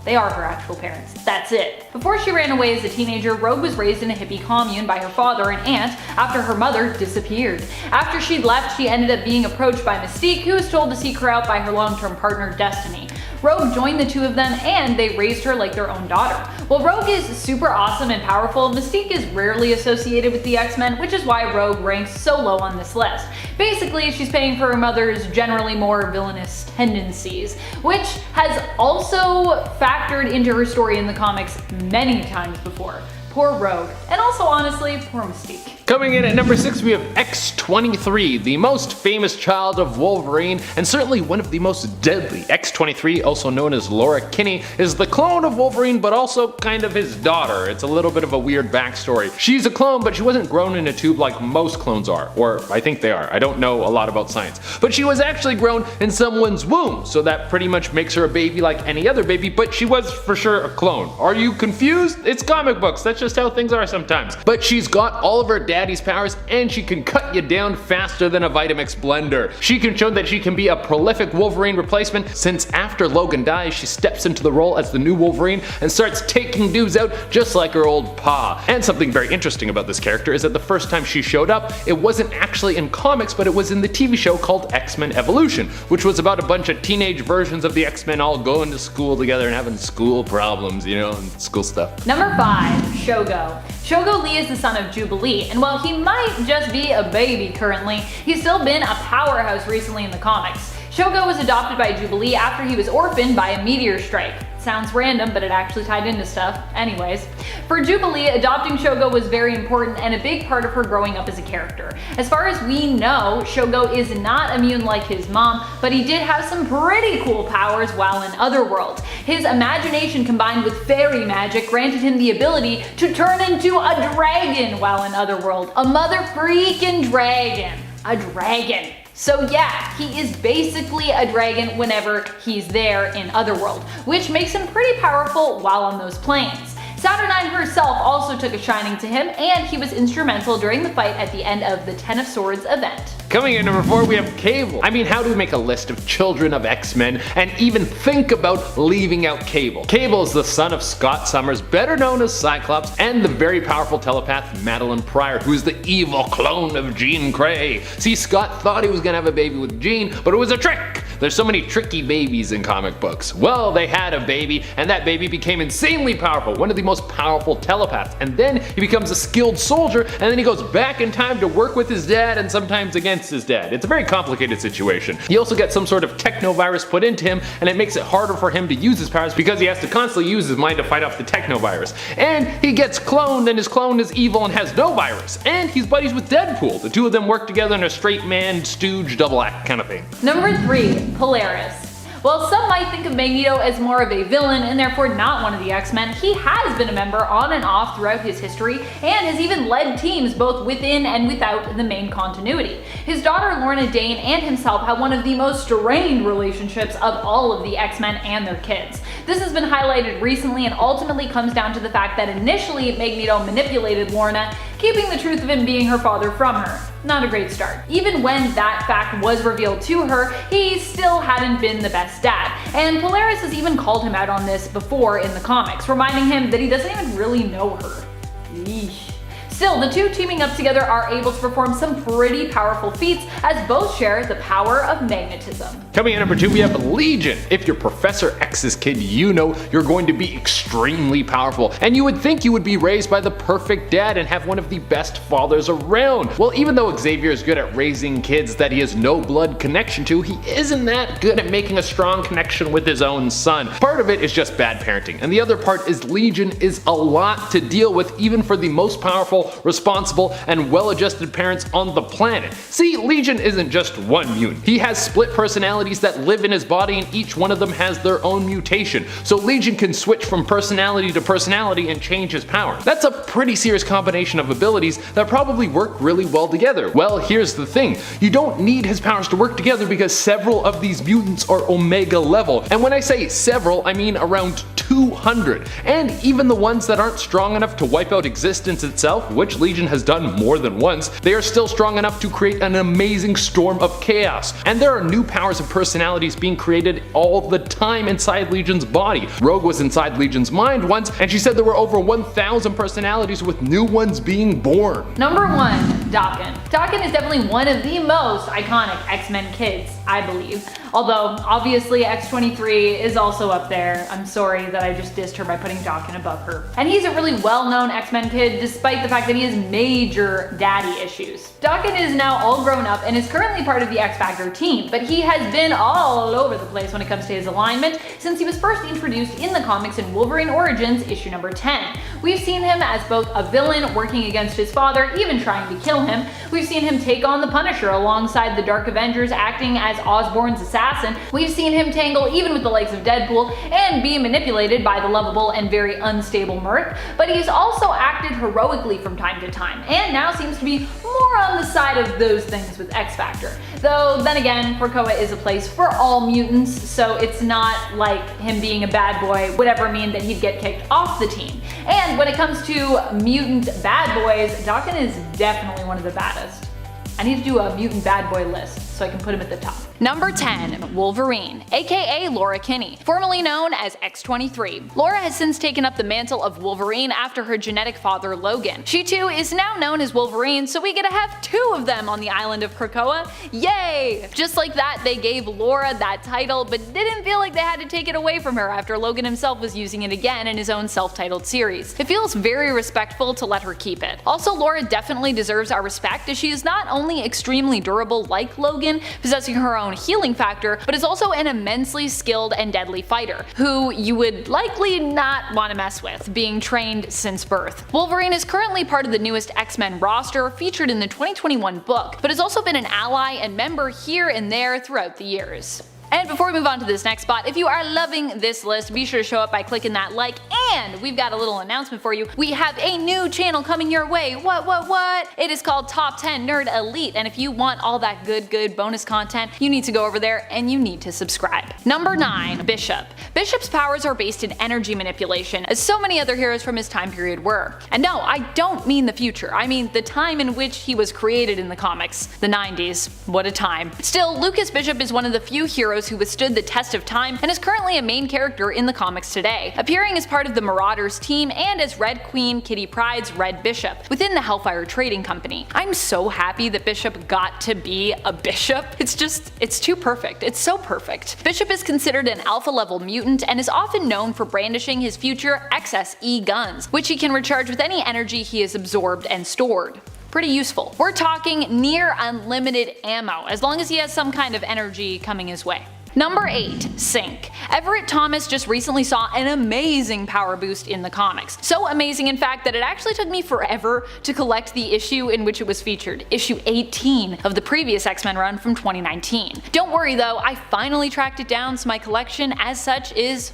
They are her actual parents. That's it. Before she ran away as a teenager, Rogue was raised in a hippie commune by her father and aunt after her mother disappeared. After she'd left, she ended up being approached by Mystique, who was told to seek her out by her long-term partner, Destiny. Rogue joined the two of them and they raised her like their own daughter. While Rogue is super awesome and powerful, Mystique is rarely associated with the X-Men, which is why Rogue ranks so low on this list. Basically, she's paying for her mother's generally more villainous tendencies, which has also factored into her story in the comics many times before. Poor Rogue, and also honestly, poor Mystique. Coming in at number 6, we have X-23, the most famous child of Wolverine, and certainly one of the most deadly. X-23, also known as Laura Kinney, is the clone of Wolverine, but also kind of his daughter. It's a little bit of a weird backstory. She's a clone, but she wasn't grown in a tube like most clones are, or I think they are. I don't know a lot about science. But she was actually grown in someone's womb, so that pretty much makes her a baby like any other baby, but she was for sure a clone. Are you confused? It's comic books, that's just how things are sometimes. But she's got all of her daddy's powers, and she can cut you down faster than a Vitamix blender. She can show that she can be a prolific Wolverine replacement, since after Logan dies, she steps into the role as the new Wolverine and starts taking dudes out just like her old pa. And something very interesting about this character is that the first time she showed up, it wasn't actually in comics, but it was in the TV show called X-Men Evolution, which was about a bunch of teenage versions of the X-Men all going to school together and having school problems, you know, and school stuff. Number 5. Shogo. Shogo Lee is the son of Jubilee, and while he might just be a baby currently, he's still been a powerhouse recently in the comics. Shogo was adopted by Jubilee after he was orphaned by a meteor strike. sounds random, but it actually tied into stuff. Anyways, for Jubilee, adopting Shogo was very important and a big part of her growing up as a character. As far as we know, Shogo is not immune like his mom, but he did have some pretty cool powers while in Otherworld. His imagination combined with fairy magic granted him the ability to turn into a dragon while in Otherworld. A mother freaking dragon. A dragon. So yeah, he is basically a dragon whenever he's there in Otherworld, which makes him pretty powerful while on those planes. Saturnine herself also took a shining to him, and he was instrumental during the fight at the end of the Ten of Swords event. Coming in number 4, we have Cable. I mean, how do we make a list of children of X-Men and even think about leaving out Cable? Cable is the son of Scott Summers, better known as Cyclops, and the very powerful telepath Madeline Pryor, who is the evil clone of Jean Grey. See, Scott thought he was gonna have a baby with Jean, but it was a trick! There's so many tricky babies in comic books. Well, they had a baby, and that baby became insanely powerful, one of the most powerful telepaths, and then he becomes a skilled soldier, and then he goes back in time to work with his dad and sometimes against his dad. It's a very complicated situation. He also gets some sort of technovirus put into him, and it makes it harder for him to use his powers because he has to constantly use his mind to fight off the technovirus. And he gets cloned, and his clone is evil and has no virus. And he's buddies with Deadpool. The two of them work together in a straight man stooge double act kind of thing. Number 3, Polaris. While some might think of Magneto as more of a villain and therefore not one of the X-Men, he has been a member on and off throughout his history and has even led teams both within and without the main continuity. His daughter Lorna Dane and himself have one of the most strained relationships of all of the X-Men and their kids. This has been highlighted recently and ultimately comes down to the fact that initially Magneto manipulated Lorna, keeping the truth of him being her father from her. Not a great start. Even when that fact was revealed to her, he still hadn't been the best dad, and Polaris has even called him out on this before in the comics, reminding him that he doesn't even really know her. Yeesh. Still, the two teaming up together are able to perform some pretty powerful feats as both share the power of magnetism. Coming in number 2, we have Legion. If you're Professor X's kid, you know you're going to be extremely powerful, and you would think you would be raised by the perfect dad and have one of the best fathers around. Well, even though Xavier is good at raising kids that he has no blood connection to, he isn't that good at making a strong connection with his own son. Part of it is just bad parenting, and the other part is Legion is a lot to deal with even for the most powerful, responsible, and well-adjusted parents on the planet. See, Legion isn't just one mutant. He has split personalities that live in his body, and each one of them has their own mutation. So Legion can switch from personality to personality and change his powers. That's a pretty serious combination of abilities that probably work really well together. Well, here's the thing. You don't need his powers to work together because several of these mutants are Omega level. And when I say several, I mean around 200. And even the ones that aren't strong enough to wipe out existence itself, which Legion has done more than once, they are still strong enough to create an amazing storm of chaos. And there are new powers and personalities being created all the time inside Legion's body. Rogue was inside Legion's mind once, and she said there were over 1,000 personalities with new ones being born. Number 1, Daken. Daken is definitely one of the most iconic X-Men kids, I believe. Although, obviously X-23 is also up there. I'm sorry that I just dissed her by putting Daken above her. And he's a really well-known X-Men kid despite the fact that he has major daddy issues. Daken is now all grown up and is currently part of the X-Factor team, but he has been all over the place when it comes to his alignment since he was first introduced in the comics in Wolverine Origins issue number 10. We've seen him as both a villain working against his father, even trying to kill him. We've seen him take on the Punisher alongside the Dark Avengers acting as Osborn's assassin. We've seen him tangle even with the likes of Deadpool and be manipulated by the lovable and very unstable Mirth, but he's also acted heroically from time to time, and now seems to be more on the side of those things with X-Factor. Though, then again, Krakoa is a place for all mutants, so it's not like him being a bad boy would ever mean that he'd get kicked off the team. And when it comes to mutant bad boys, Daken is definitely one of the baddest. I need to do a mutant bad boy list so I can put him at the top. Number 10, Wolverine, aka Laura Kinney, formerly known as X-23. Laura has since taken up the mantle of Wolverine after her genetic father Logan. She too is now known as Wolverine, so we get to have 2 of them on the island of Krakoa. Yay! Just like that, they gave Laura that title, but didn't feel like they had to take it away from her after Logan himself was using it again in his own self-titled series. It feels very respectful to let her keep it. Also, Laura definitely deserves our respect as she is not only extremely durable like Logan, possessing her own own healing factor, but is also an immensely skilled and deadly fighter, who you would likely not want to mess with, being trained since birth. Wolverine is currently part of the newest X-Men roster, featured in the 2021 book, but has also been an ally and member here and there throughout the years. And before we move on to this next spot, if you are loving this list, be sure to show up by clicking that like, and we've got a little announcement for you. We have a new channel coming your way. What? It is called Top 10 Nerd Elite, and if you want all that good bonus content, you need to go over there and you need to subscribe. Number 9. Bishop. Bishop's powers are based in energy manipulation, as so many other heroes from his time period were. And no, I don't mean the future, I mean the time in which he was created in the comics. The 90s. What a time. Still, Lucas Bishop is one of the few heroes who withstood the test of time and is currently a main character in the comics today, appearing as part of the Marauders team and as Red Queen Kitty Pryde's Red Bishop within the Hellfire Trading Company. I'm so happy that Bishop got to be a bishop. It's too perfect. It's so perfect. Bishop is considered an alpha level mutant and is often known for brandishing his future XSE guns, which he can recharge with any energy he has absorbed and stored. Pretty useful. We're talking near unlimited ammo, as long as he has some kind of energy coming his way. Number 8. Sync. Everett Thomas just recently saw an amazing power boost in the comics. So amazing in fact that it actually took me forever to collect the issue in which it was featured, issue 18 of the previous X-Men run from 2019. Don't worry though, I finally tracked it down, so my collection as such is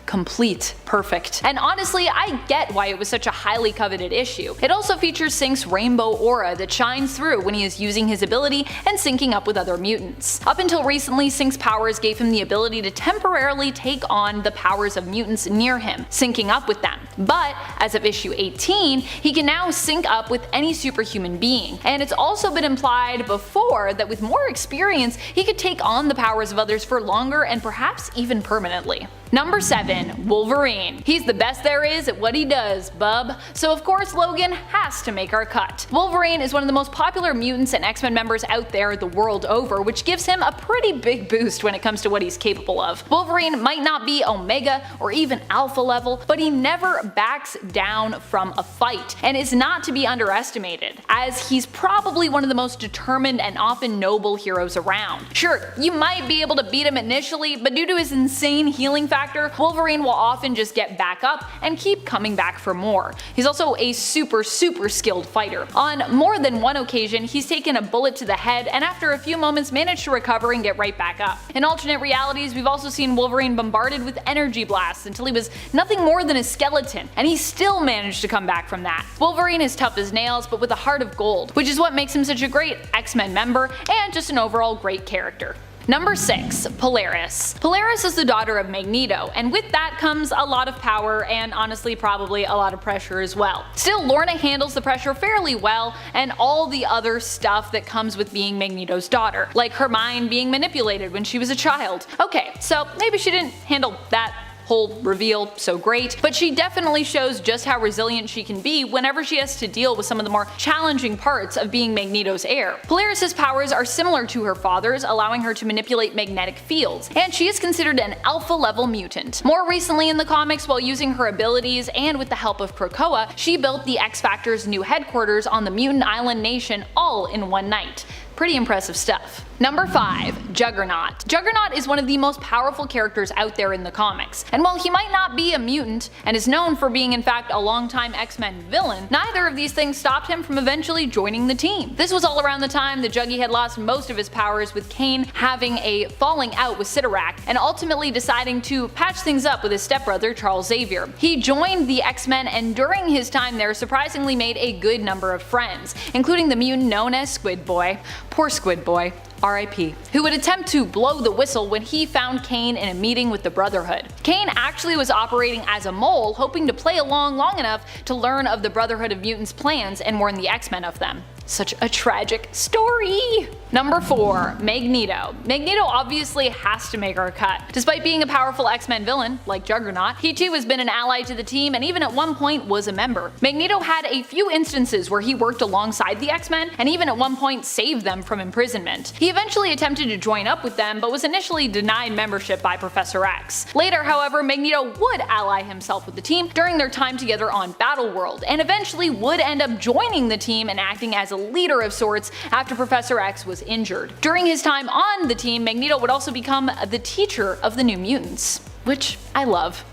complete. Perfect. And honestly, I get why it was such a highly coveted issue. It also features Sync's rainbow aura that shines through when he is using his ability and syncing up with other mutants. Up until recently, Sync's powers gave him the ability to temporarily take on the powers of mutants near him, syncing up with them. But as of issue 18, he can now sync up with any superhuman being. And it's also been implied before that with more experience, he could take on the powers of others for longer and perhaps even permanently. Number 7. Wolverine. He's the best there is at what he does, bub. So of course Logan has to make our cut. Wolverine is one of the most popular mutants and X-Men members out there the world over, which gives him a pretty big boost when it comes to what he's capable of. Wolverine might not be Omega or even Alpha level, but he never backs down from a fight, and is not to be underestimated, as he's probably one of the most determined and often noble heroes around. Sure, you might be able to beat him initially, but due to his insane healing factor, Wolverine will often just get back up and keep coming back for more. He's also a super skilled fighter. On more than one occasion, he's taken a bullet to the head and after a few moments managed to recover and get right back up. In alternate realities, we've also seen Wolverine bombarded with energy blasts until he was nothing more than a skeleton, and he still managed to come back from that. Wolverine is tough as nails, but with a heart of gold, which is what makes him such a great X-Men member and just an overall great character. Number 6. Polaris. Polaris is the daughter of Magneto, and with that comes a lot of power and honestly probably a lot of pressure as well. Still, Lorna handles the pressure fairly well and all the other stuff that comes with being Magneto's daughter, like her mind being manipulated when she was a child. Okay, so maybe she didn't handle that whole reveal so great, but she definitely shows just how resilient she can be whenever she has to deal with some of the more challenging parts of being Magneto's heir. Polaris' powers are similar to her father's, allowing her to manipulate magnetic fields, and she is considered an alpha level mutant. More recently in the comics, while using her abilities and with the help of Krakoa, she built the X-Factor's new headquarters on the Mutant Island Nation all in one night. Pretty impressive stuff. Number 5. Juggernaut. Juggernaut is one of the most powerful characters out there in the comics, and while he might not be a mutant, and is known for being in fact a longtime X-Men villain, neither of these things stopped him from eventually joining the team. This was all around the time that Juggy had lost most of his powers, with Kane having a falling out with Cyttorak, and ultimately deciding to patch things up with his stepbrother Charles Xavier. He joined the X-Men, and during his time there surprisingly made a good number of friends, including the mutant known as Squid Boy. Poor Squid Boy. R.I.P. Who would attempt to blow the whistle when he found Kane in a meeting with the Brotherhood. Kane actually was operating as a mole, hoping to play along long enough to learn of the Brotherhood of Mutants' plans and warn the X-Men of them. Such a tragic story! Number 4. Magneto. Magneto obviously has to make our cut. Despite being a powerful X-Men villain, like Juggernaut, he too has been an ally to the team and even at one point was a member. Magneto had a few instances where he worked alongside the X-Men and even at one point saved them from imprisonment. He eventually attempted to join up with them, but was initially denied membership by Professor X. Later, however, Magneto would ally himself with the team during their time together on Battleworld, and eventually would end up joining the team and acting as a leader of sorts after Professor X was injured. During his time on the team, Magneto would also become the teacher of the New Mutants, which I love.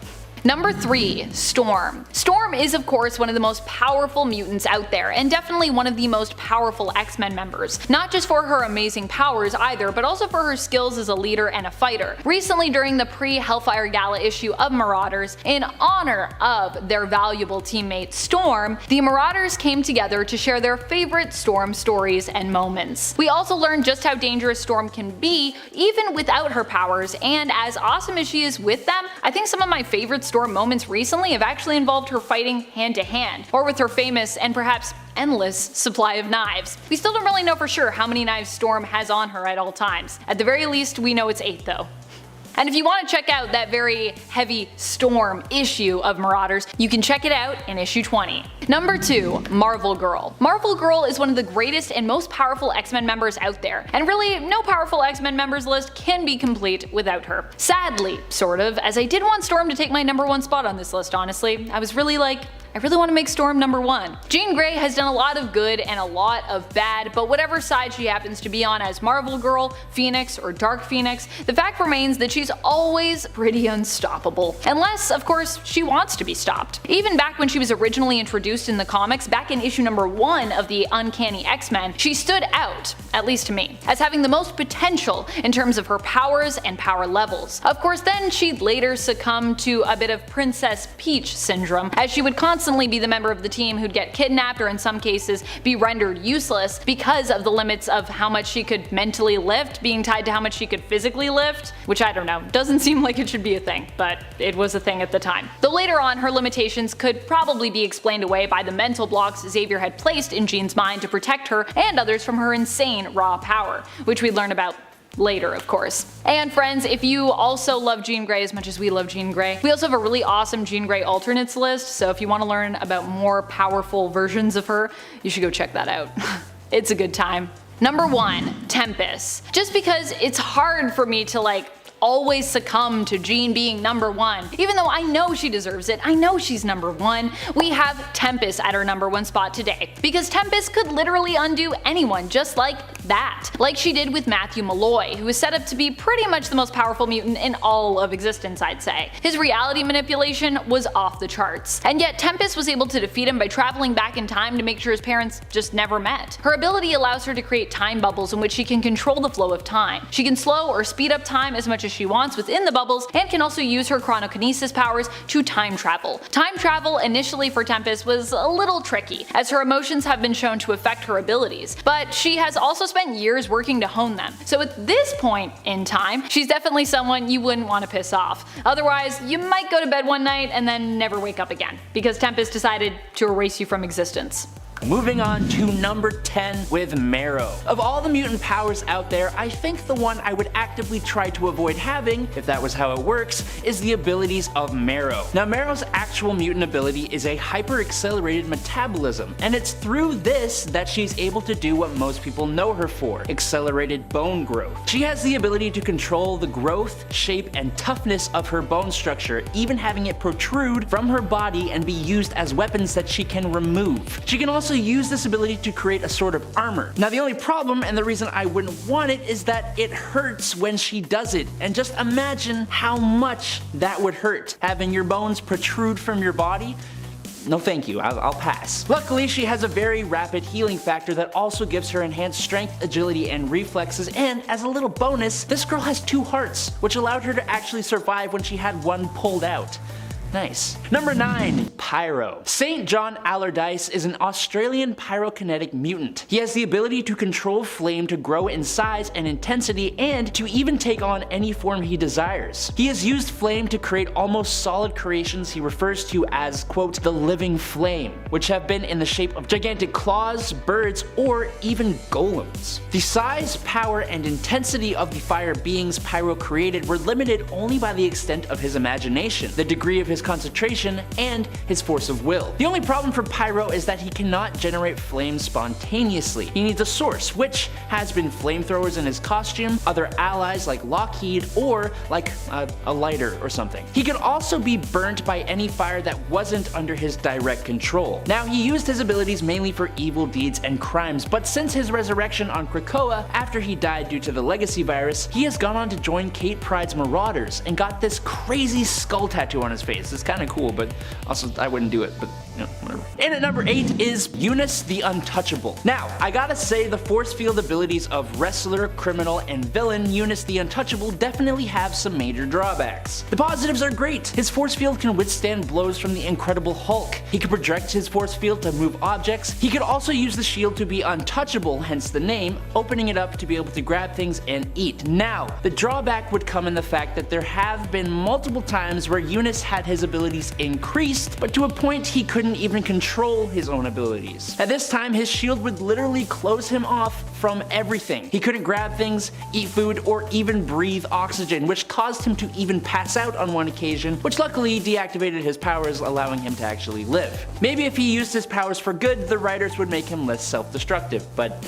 Number 3, Storm. Storm is of course one of the most powerful mutants out there, and definitely one of the most powerful X-Men members. Not just for her amazing powers either, but also for her skills as a leader and a fighter. Recently during the pre-Hellfire Gala issue of Marauders, in honor of their valuable teammate Storm, the Marauders came together to share their favorite Storm stories and moments. We also learned just how dangerous Storm can be even without her powers, and as awesome as she is with them, I think some of my favorite Storm moments recently have actually involved her fighting hand to hand, or with her famous and perhaps endless supply of knives. We still don't really know for sure how many knives Storm has on her at all times. At the very least, we know it's 8 though. And if you want to check out that very heavy Storm issue of Marauders, you can check it out in issue 20. Number 2, Marvel Girl. Marvel Girl is one of the greatest and most powerful X-Men members out there, and really no powerful X-Men members list can be complete without her. Sadly, sort of, as I did want Storm to take my number 1 spot on this list, honestly. I was really like, I really want to make Storm number 1. Jean Grey has done a lot of good and a lot of bad, but whatever side she happens to be on as Marvel Girl, Phoenix, or Dark Phoenix, the fact remains that she's always pretty unstoppable. Unless, of course, she wants to be stopped. Even back when she was originally introduced in the comics, back in issue number 1 of the Uncanny X-Men, she stood out, at least to me, as having the most potential in terms of her powers and power levels. Of course, then she'd later succumb to a bit of Princess Peach syndrome, as she would constantly be the member of the team who'd get kidnapped or in some cases be rendered useless because of the limits of how much she could mentally lift being tied to how much she could physically lift, which I don't know, doesn't seem like it should be a thing, but it was a thing at the time. Though later on her limitations could probably be explained away by the mental blocks Xavier had placed in Jean's mind to protect her and others from her insane raw power, which we'd learn about later, of course. And friends, if you also love Jean Grey as much as we love Jean Grey, we also have a really awesome Jean Grey alternates list, so if you want to learn about more powerful versions of her, you should go check that out. It's a good time. Number 1, Tempest. Just because it's hard for me to always succumb to Jean being number 1. Even though I know she deserves it, I know she's number 1, we have Tempest at her number 1 spot today. Because Tempest could literally undo anyone just like that. Like she did with Matthew Malloy, who was set up to be pretty much the most powerful mutant in all of existence, I'd say. His reality manipulation was off the charts. And yet Tempest was able to defeat him by traveling back in time to make sure his parents just never met. Her ability allows her to create time bubbles in which she can control the flow of time. She can slow or speed up time as much as she wants within the bubbles, and can also use her chronokinesis powers to time travel. Time travel initially for Tempest was a little tricky, as her emotions have been shown to affect her abilities, but she has also spent years working to hone them. So at this point in time, she's definitely someone you wouldn't want to piss off. Otherwise, you might go to bed one night and then never wake up again, because Tempest decided to erase you from existence. Moving on to number 10 with Marrow. Of all the mutant powers out there, I think the one I would actively try to avoid having, if that was how it works, is the abilities of Marrow. Now Marrow's actual mutant ability is a hyper-accelerated metabolism, and it's through this that she's able to do what most people know her for, accelerated bone growth. She has the ability to control the growth, shape, and toughness of her bone structure, even having it protrude from her body and be used as weapons that she can remove. She can also use this ability to create a sort of armor. Now the only problem, and the reason I wouldn't want it, is that it hurts when she does it, and just imagine how much that would hurt, having your bones protrude from your body. No thank you, I'll pass. Luckily, she has a very rapid healing factor that also gives her enhanced strength, agility, and reflexes, and as a little bonus, this girl has 2 hearts, which allowed her to actually survive when she had one pulled out. Nice. Number 9, Pyro. St. John Allardyce is an Australian pyrokinetic mutant. He has the ability to control flame to grow in size and intensity, and to even take on any form he desires. He has used flame to create almost solid creations he refers to as, quote, the living flame, which have been in the shape of gigantic claws, birds, or even golems. The size, power, and intensity of the fire beings Pyro created were limited only by the extent of his imagination, the degree of his his concentration and his force of will. The only problem for Pyro is that he cannot generate flames spontaneously. He needs a source, which has been flamethrowers in his costume, other allies like Lockheed, or like a lighter or something. He could also be burnt by any fire that wasn't under his direct control. Now, he used his abilities mainly for evil deeds and crimes, but since his resurrection on Krakoa after he died due to the legacy virus, he has gone on to join Kate Pryde's Marauders and got this crazy skull tattoo on his face. It's kind of cool, but also I wouldn't do it, but you know, whatever. And at number 8 is Eunice the Untouchable. Now, I gotta say the force field abilities of wrestler, criminal, and villain Eunice the Untouchable definitely have some major drawbacks. The positives are great. His force field can withstand blows from the Incredible Hulk. He can project his force field to move objects. He could also use the shield to be untouchable, hence the name, opening it up to be able to grab things and eat. Now, the drawback would come in the fact that there have been multiple times where Eunice had his abilities increased, but to a point he couldn't even control his own abilities. At this time, his shield would literally close him off from everything. He couldn't grab things, eat food, or even breathe oxygen, which caused him to even pass out on one occasion, which luckily deactivated his powers, allowing him to actually live. Maybe if he used his powers for good, the writers would make him less self-destructive, but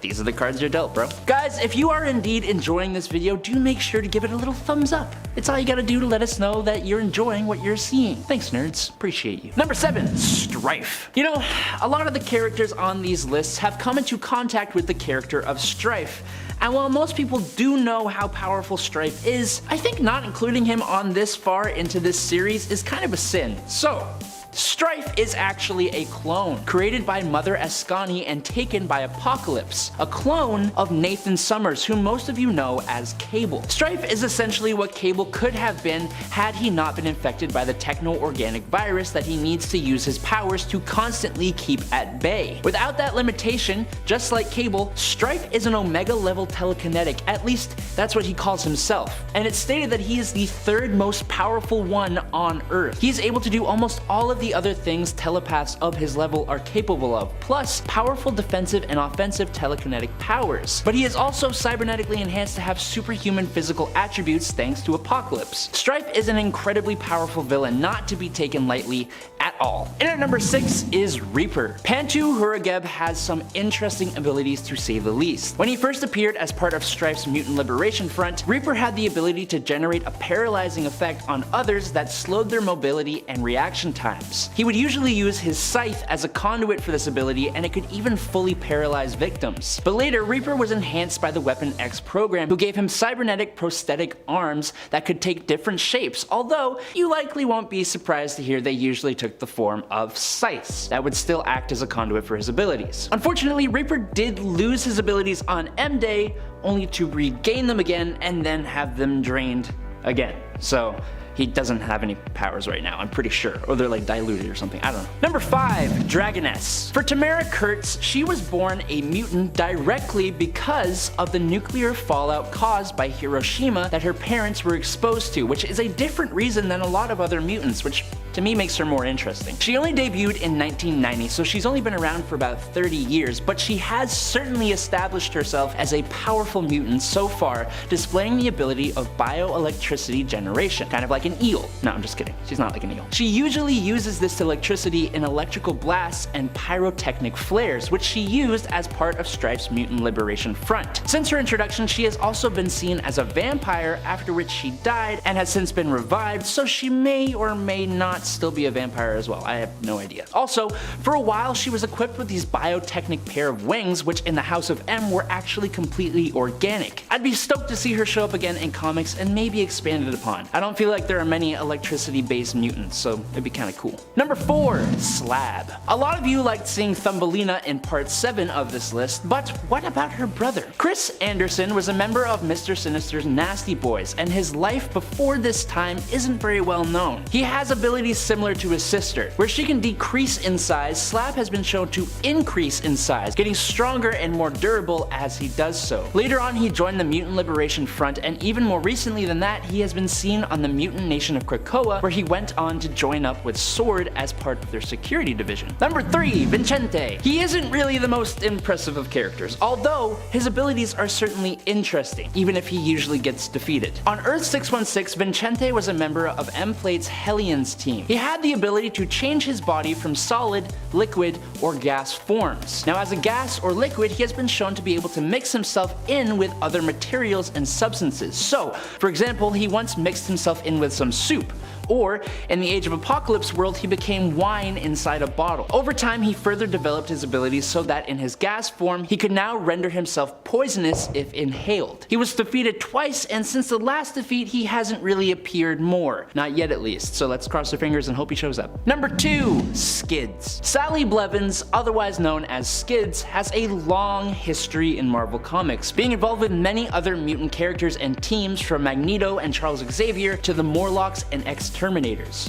these are the cards you're dealt, bro. Guys, if you are indeed enjoying this video, do make sure to give it a little thumbs up. It's all you gotta do to let us know that you're enjoying what you're seeing. Thanks, nerds. Appreciate you. Number 7, Strife. You know, a lot of the characters on these lists have come into contact with the character of Strife. And while most people do know how powerful Strife is, I think not including him on this far into this series is kind of a sin. So, Strife is actually a clone, created by Mother Ascani and taken by Apocalypse, a clone of Nathan Summers, whom most of you know as Cable. Strife is essentially what Cable could have been had he not been infected by the techno-organic virus that he needs to use his powers to constantly keep at bay. Without that limitation, just like Cable, Strife is an Omega level telekinetic, at least that's what he calls himself, and it's stated that he is the 3rd most powerful one on Earth. He is able to do almost all of the other things telepaths of his level are capable of, plus powerful defensive and offensive telekinetic powers. But he is also cybernetically enhanced to have superhuman physical attributes thanks to Apocalypse. Strife is an incredibly powerful villain, not to be taken lightly at all. And at number 6 is Reaper. Pantu Hurageb has some interesting abilities to say the least. When he first appeared as part of Strife's Mutant Liberation Front, Reaper had the ability to generate a paralyzing effect on others that slowed their mobility and reaction times. He would usually use his scythe as a conduit for this ability, and it could even fully paralyze victims. But later, Reaper was enhanced by the Weapon X program, who gave him cybernetic prosthetic arms that could take different shapes, although you likely won't be surprised to hear they usually took the form of scythes that would still act as a conduit for his abilities. Unfortunately, Reaper did lose his abilities on M-Day, only to regain them again and then have them drained again. So he doesn't have any powers right now, I'm pretty sure. Or they're like diluted or something, I don't know. Number 5, Dragoness. For Tamara Kurtz, she was born a mutant directly because of the nuclear fallout caused by Hiroshima that her parents were exposed to, which is a different reason than a lot of other mutants, which to me makes her more interesting. She only debuted in 1990, so she's only been around for about 30 years, but she has certainly established herself as a powerful mutant so far, displaying the ability of bioelectricity generation, kind of like an eel. No, I'm just kidding. She's not like an eel. She usually uses this electricity in electrical blasts and pyrotechnic flares, which she used as part of Strife's Mutant Liberation Front. Since her introduction, she has also been seen as a vampire, after which she died and has since been revived, so she may or may not still be a vampire as well. I have no idea. Also, for a while she was equipped with these biotechnic pair of wings, which in the House of M were actually completely organic. I'd be stoked to see her show up again in comics and maybe expanded upon. I don't feel like there are many electricity-based mutants, so it'd be kinda cool. Number 4, Slab. A lot of you liked seeing Thumbelina in part 7 of this list, but what about her brother? Chris Anderson was a member of Mr. Sinister's Nasty Boys, and his life before this time isn't very well known. He has abilities abilities similar to his sister. Where she can decrease in size, Slap has been shown to increase in size, getting stronger and more durable as he does so. Later on, he joined the Mutant Liberation Front, and even more recently than that, he has been seen on the mutant nation of Krakoa, where he went on to join up with Sword as part of their security division. Number 3, Vincente. He isn't really the most impressive of characters, although his abilities are certainly interesting, even if he usually gets defeated. On Earth 616, Vincente was a member of M-Plate's Hellions team. He had the ability to change his body from solid, liquid, or gas forms. Now, as a gas or liquid, he has been shown to be able to mix himself in with other materials and substances. So, for example, he once mixed himself in with some soup. Or, in the Age of Apocalypse world, he became wine inside a bottle. Over time, he further developed his abilities so that in his gas form, he could now render himself poisonous if inhaled. He was defeated twice, and since the last defeat, he hasn't really appeared more. Not yet at least, so let's cross our fingers and hope he shows up. Number 2, Skids. Sally Blevins, otherwise known as Skids, has a long history in Marvel Comics, being involved with many other mutant characters and teams from Magneto and Charles Xavier to the Morlocks and Exterminators.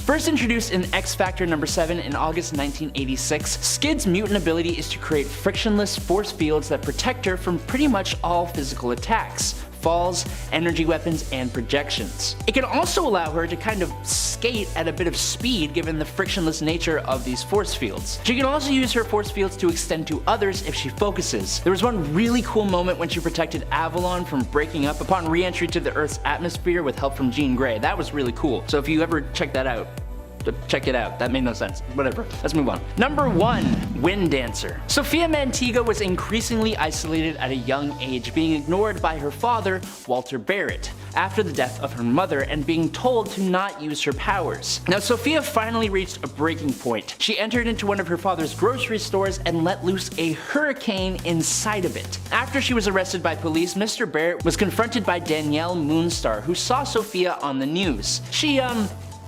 First introduced in X-Factor number 7 in August 1986, Skid's mutant ability is to create frictionless force fields that protect her from pretty much all physical attacks, falls, energy weapons, and projections. It can also allow her to kind of skate at a bit of speed given the frictionless nature of these force fields. She can also use her force fields to extend to others if she focuses. There was one really cool moment when she protected Avalon from breaking up upon re-entry to the Earth's atmosphere with help from Jean Grey. That was really cool. So if you ever check that out, check it out. That made no sense. Whatever. Let's move on. Number 1, Wind Dancer. Sophia Mantiga was increasingly isolated at a young age, being ignored by her father, Walter Barrett, after the death of her mother, and being told to not use her powers. Now, Sophia finally reached a breaking point. She entered into one of her father's grocery stores and let loose a hurricane inside of it. After she was arrested by police, Mr. Barrett was confronted by Danielle Moonstar, who saw Sophia on the news. She,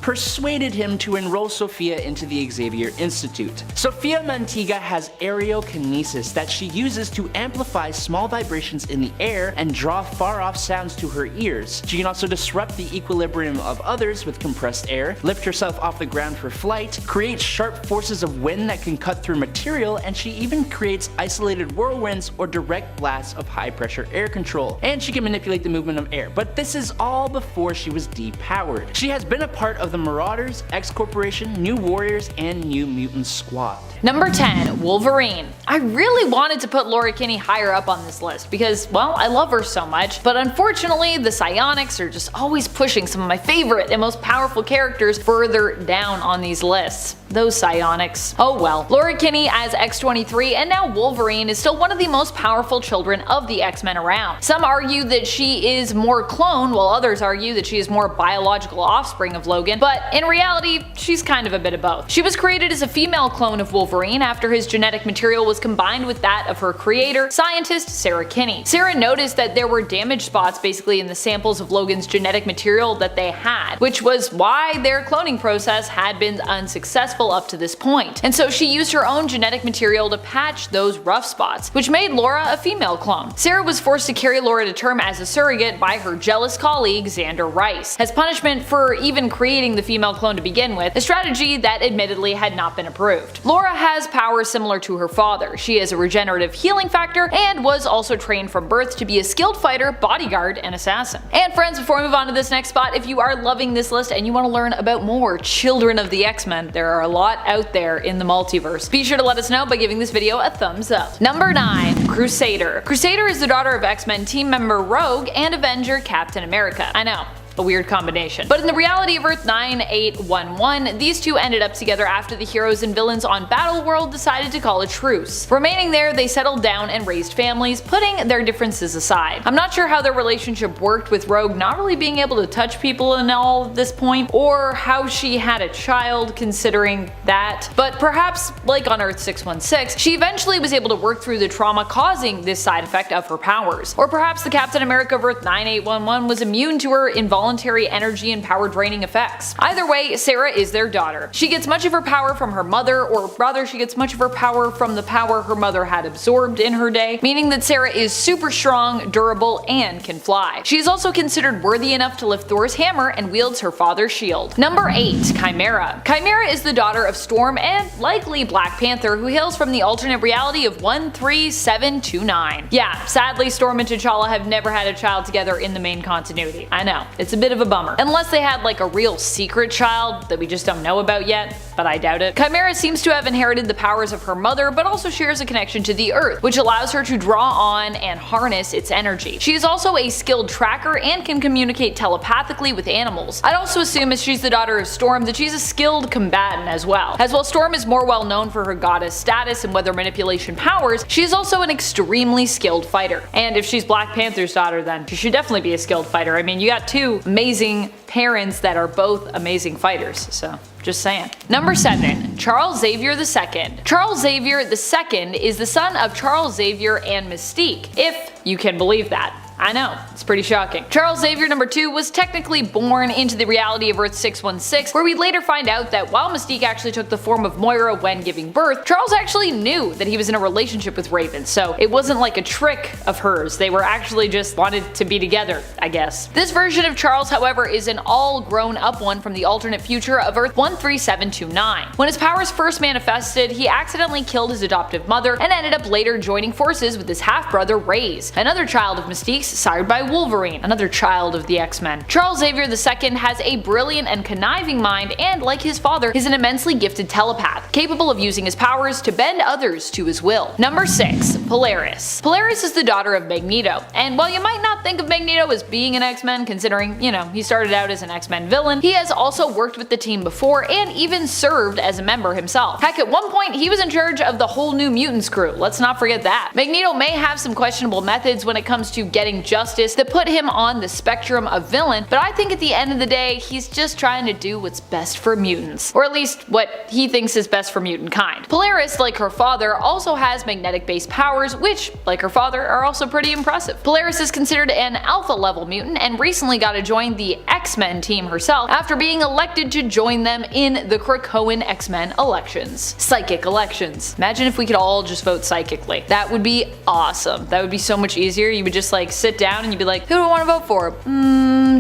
persuaded him to enroll Sophia into the Xavier Institute. Sophia Mantiga has aerokinesis that she uses to amplify small vibrations in the air and draw far-off sounds to her ears. She can also disrupt the equilibrium of others with compressed air, lift herself off the ground for flight, create sharp forces of wind that can cut through material, and she even creates isolated whirlwinds or direct blasts of high-pressure air control. And she can manipulate the movement of air. But this is all before she was depowered. She has been a part of the Marauders, X-Corporation, New Warriors, and New Mutants Squad. Number 10, Wolverine. I really wanted to put Laura Kinney higher up on this list because, well, I love her so much, but unfortunately the Psionics are just always pushing some of my favorite and most powerful characters further down on these lists. Those Psionics. Oh well. Laura Kinney as X-23 and now Wolverine is still one of the most powerful children of the X-Men around. Some argue that she is more clone, while others argue that she is more biological offspring of Logan, but in reality, she's kind of a bit of both. She was created as a female clone of Wolverine after his genetic material was combined with that of her creator, scientist Sarah Kinney. Sarah noticed that there were damage spots basically in the samples of Logan's genetic material that they had, which was why their cloning process had been unsuccessful up to this point. And so she used her own genetic material to patch those rough spots, which made Laura a female clone. Sarah was forced to carry Laura to term as a surrogate by her jealous colleague Xander Rice, as punishment for even creating the female clone to begin with, a strategy that admittedly had not been approved. Laura has powers similar to her father. She has a regenerative healing factor and was also trained from birth to be a skilled fighter, bodyguard, and assassin. And friends, before we move on to this next spot, if you are loving this list and you want to learn about more Children of the X-Men, there are a lot out there in the multiverse. Be sure to let us know by giving this video a thumbs up. Number 9, Crusader. Crusader is the daughter of X-Men team member Rogue and Avenger Captain America. I know, a weird combination. But in the reality of Earth 9811, these two ended up together after the heroes and villains on Battleworld decided to call a truce. Remaining there, they settled down and raised families, putting their differences aside. I'm not sure how their relationship worked, with Rogue not really being able to touch people and all at this point, or how she had a child considering that, but perhaps, like on Earth 616, she eventually was able to work through the trauma causing this side effect of her powers. Or perhaps the Captain America of Earth 9811 was immune to her involuntary involuntary energy and power draining effects. Either way, Sarah is their daughter. She gets much of her power from her mother, or rather she gets much of her power from the power her mother had absorbed in her day, meaning that Sarah is super strong, durable, and can fly. She is also considered worthy enough to lift Thor's hammer and wields her father's shield. Number 8. Chimera. Chimera is the daughter of Storm and likely Black Panther, who hails from the alternate reality of 13729. Yeah, sadly Storm and T'Challa have never had a child together in the main continuity. I know, it's a bit of a bummer. Unless they had like a real secret child that we just don't know about yet, but I doubt it. Chimera seems to have inherited the powers of her mother, but also shares a connection to the Earth, which allows her to draw on and harness its energy. She is also a skilled tracker and can communicate telepathically with animals. I'd also assume, as she's the daughter of Storm, that she's a skilled combatant as well. As while Storm is more well known for her goddess status and weather manipulation powers, she is also an extremely skilled fighter. And if she's Black Panther's daughter, then she should definitely be a skilled fighter. I mean, you got two amazing parents that are both amazing fighters, so just saying. Number 7. Charles Xavier II. Charles Xavier II is the son of Charles Xavier and Mystique, if you can believe that. I know, it's pretty shocking. Charles Xavier II was technically born into the reality of Earth 616, where we later find out that while Mystique actually took the form of Moira when giving birth, Charles actually knew that he was in a relationship with Raven, so it wasn't like a trick of hers. They were actually just wanted to be together, I guess. This version of Charles, however, is an all grown up one from the alternate future of Earth 13729. When his powers first manifested, he accidentally killed his adoptive mother and ended up later joining forces with his half-brother Reyes, another child of Mystique's sired by Wolverine, another child of the X-Men. Charles Xavier II has a brilliant and conniving mind and, like his father, is an immensely gifted telepath, capable of using his powers to bend others to his will. Number 6. Polaris. Polaris is the daughter of Magneto, and while you might not think of Magneto as being an X-Men, considering, you know, he started out as an X-Men villain, he has also worked with the team before and even served as a member himself. Heck, at one point he was in charge of the whole New Mutants crew, let's not forget that. Magneto may have some questionable methods when it comes to getting justice that put him on the spectrum of villain, but I think at the end of the day, he's just trying to do what's best for mutants. Or at least what he thinks is best for mutant kind. Polaris, like her father, also has magnetic-based powers, which, like her father, are also pretty impressive. Polaris is considered an alpha-level mutant and recently got to join the X-Men team herself after being elected to join them in the Krakoan X-Men elections. Psychic elections. Imagine if we could all just vote psychically. That would be awesome. That would be so much easier. You would just like sit down and you'd be like, who do I want to vote for?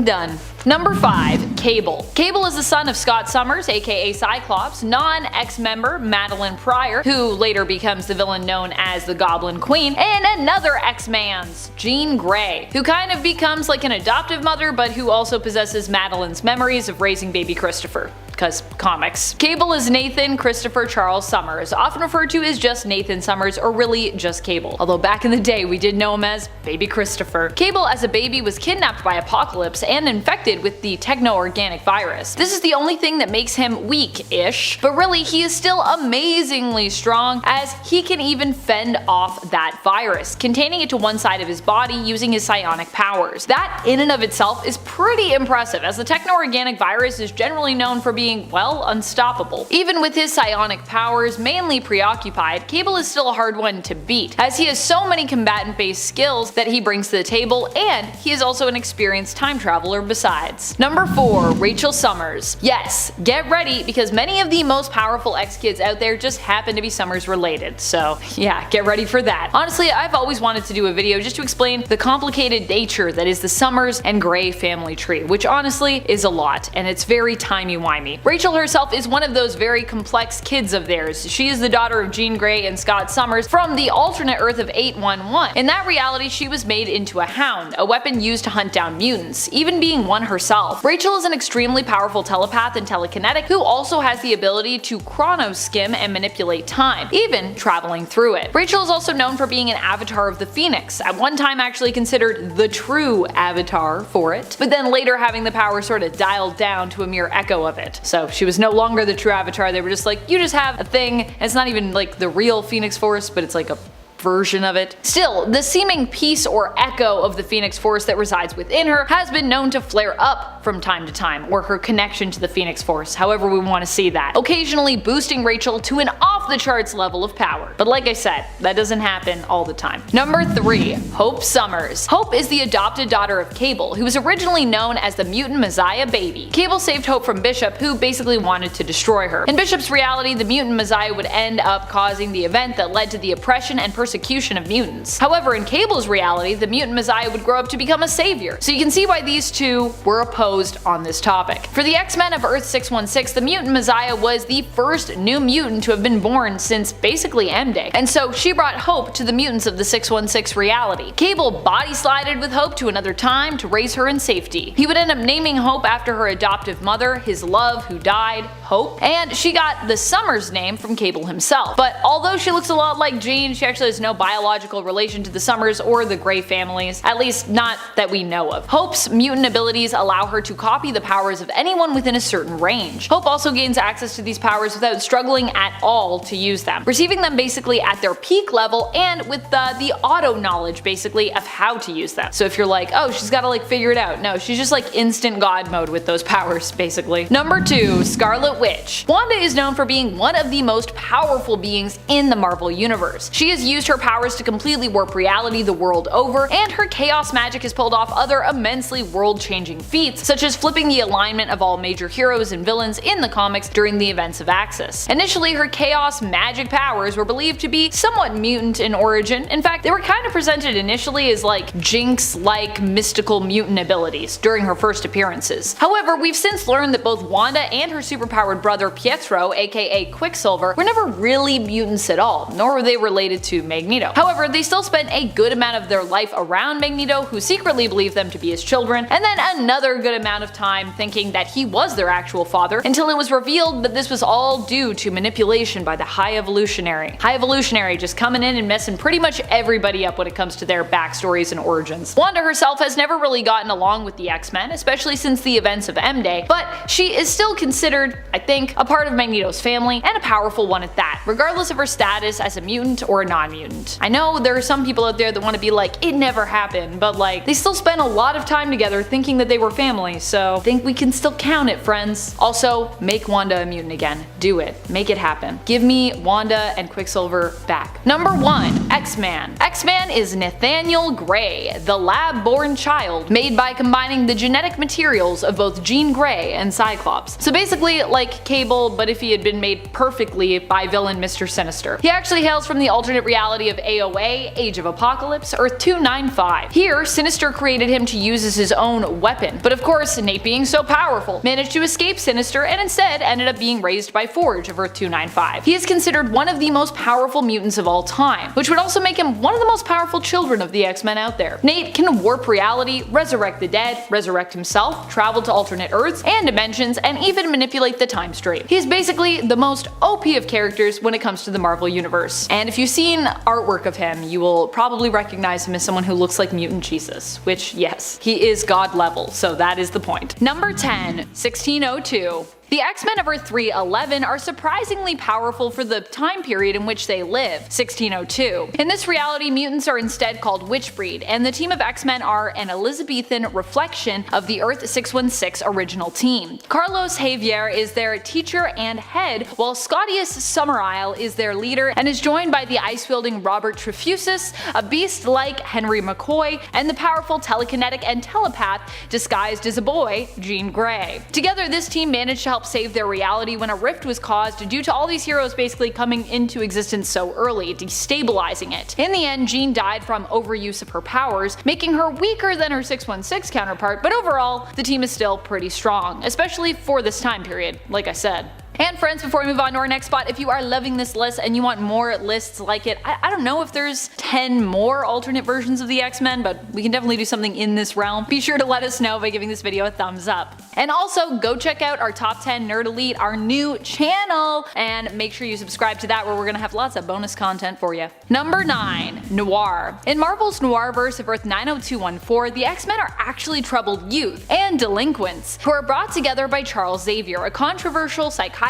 Done. Number 5. Cable. Cable is the son of Scott Summers, aka Cyclops, non-X member Madeline Pryor, who later becomes the villain known as the Goblin Queen, and another X-Man's, Jean Grey, who kind of becomes like an adoptive mother but who also possesses Madeline's memories of raising baby Christopher. Because comics. Cable is Nathan Christopher Charles Summers, often referred to as just Nathan Summers or really just Cable, although back in the day we did know him as Baby Christopher. Cable as a baby was kidnapped by Apocalypse and infected with the techno-organic virus. This is the only thing that makes him weak-ish, but really he is still amazingly strong as he can even fend off that virus, containing it to one side of his body using his psionic powers. That in and of itself is pretty impressive, as the techno-organic virus is generally known for being, well, unstoppable. Even with his psionic powers mainly preoccupied, Cable is still a hard one to beat, as he has so many combatant-based skills that he brings to the table, and he is also an experienced time traveler besides. Number 4. Rachel Summers. Yes, get ready, because many of the most powerful X-Kids out there just happen to be Summers related, so yeah, get ready for that. Honestly, I've always wanted to do a video just to explain the complicated nature that is the Summers and Grey family tree, which honestly is a lot, and it's very timey-wimey. Rachel herself is one of those very complex kids of theirs. She is the daughter of Jean Grey and Scott Summers from the alternate Earth of 811. In that reality, she was made into a hound, a weapon used to hunt down mutants, even being one herself. Rachel is an extremely powerful telepath and telekinetic who also has the ability to chronoskim and manipulate time, even traveling through it. Rachel is also known for being an avatar of the Phoenix, at one time actually considered the true avatar for it, but then later having the power sort of dialed down to a mere echo of it. So she was no longer the true avatar, they were just like, you just have a thing, and it's not even like the real Phoenix Force, but it's like a version of it. Still, the seeming piece or echo of the Phoenix Force that resides within her has been known to flare up from time to time, or her connection to the Phoenix Force, however we want to see that, occasionally boosting Rachel to an awful off the charts level of power. But like I said, that doesn't happen all the time. Number 3. Hope Summers. Hope is the adopted daughter of Cable, who was originally known as the Mutant Messiah Baby. Cable saved Hope from Bishop, who basically wanted to destroy her. In Bishop's reality, the Mutant Messiah would end up causing the event that led to the oppression and persecution of mutants. However, in Cable's reality, the Mutant Messiah would grow up to become a savior. So you can see why these two were opposed on this topic. For the X-Men of Earth 616, the Mutant Messiah was the first new mutant to have been born since basically M-Day, and so she brought hope to the mutants of the 616 reality. Cable body-slided with Hope to another time to raise her in safety. He would end up naming Hope after her adoptive mother, his love who died, Hope, and she got the Summers name from Cable himself. But although she looks a lot like Jean, she actually has no biological relation to the Summers or the Grey families, at least not that we know of. Hope's mutant abilities allow her to copy the powers of anyone within a certain range. Hope also gains access to these powers without struggling at all to use them, receiving them basically at their peak level and with the auto knowledge basically of how to use them. So if you're like, oh, she's gotta like figure it out, no, she's just like instant god mode with those powers basically. Number 2. Scarlet Witch. Wanda is known for being one of the most powerful beings in the Marvel Universe. She has used her powers to completely warp reality the world over, and her chaos magic has pulled off other immensely world-changing feats, such as flipping the alignment of all major heroes and villains in the comics during the events of Axis. Initially, her chaos magic powers were believed to be somewhat mutant in origin. In fact, they were kind of presented initially as like Jinx-like mystical mutant abilities during her first appearances. However, we've since learned that both Wanda and her superpowered brother Pietro, aka Quicksilver, were never really mutants at all, nor were they related to Magneto. However, they still spent a good amount of their life around Magneto, who secretly believed them to be his children, and then another good amount of time thinking that he was their actual father, until it was revealed that this was all due to manipulation by the High Evolutionary. High Evolutionary just coming in and messing pretty much everybody up when it comes to their backstories and origins. Wanda herself has never really gotten along with the X-Men, especially since the events of M-Day, but she is still considered, I think, a part of Magneto's family, and a powerful one at that, regardless of her status as a mutant or a non-mutant. I know there are some people out there that want to be like, it never happened, but like, they still spent a lot of time together thinking that they were family, so I think we can still count it, friends. Also, make Wanda a mutant again. Do it. Make it happen. Give me Wanda and Quicksilver back. Number 1. X-Man. X-Man is Nathaniel Grey, the lab-born child made by combining the genetic materials of both Jean Grey and Cyclops. So basically like Cable, but if he had been made perfectly by villain Mr. Sinister. He actually hails from the alternate reality of AOA, Age of Apocalypse, Earth 295. Here, Sinister created him to use as his own weapon, but of course, Nate being so powerful, managed to escape Sinister and instead ended up being raised by Forge of Earth 295. He is considered one of the most powerful mutants of all time, which would also make him one of the most powerful children of the X-Men out there. Nate can warp reality, resurrect the dead, resurrect himself, travel to alternate Earths and dimensions, and even manipulate the time stream. He is basically the most OP of characters when it comes to the Marvel Universe. And if you've seen artwork of him, you will probably recognize him as someone who looks like Mutant Jesus, which yes, he is god level, so that is the point. Number 10. 1602. The X-Men of Earth 311 are surprisingly powerful for the time period in which they live, 1602. In this reality, mutants are instead called Witchbreed, and the team of X-Men are an Elizabethan reflection of the Earth 616 original team. Carlos Xavier is their teacher and head, while Scotius Summerisle is their leader and is joined by the ice-wielding Robert Trefusis, a beast like Henry McCoy, and the powerful telekinetic and telepath disguised as a boy, Jean Grey. Together, this team managed to help save their reality when a rift was caused due to all these heroes basically coming into existence so early, destabilizing it. In the end, Jean died from overuse of her powers, making her weaker than her 616 counterpart, but overall, the team is still pretty strong, especially for this time period, like I said. And friends, before we move on to our next spot, if you are loving this list and you want more lists like it, I don't know if there's 10 more alternate versions of the X-Men, but we can definitely do something in this realm. Be sure to let us know by giving this video a thumbs up. And also, go check out our Top 10 Nerd Elite, our new channel, and make sure you subscribe to that where we're gonna have lots of bonus content for you. Number 9. Noir. In Marvel's Noirverse of Earth 90214, the X-Men are actually troubled youth and delinquents who are brought together by Charles Xavier, a controversial psychiatrist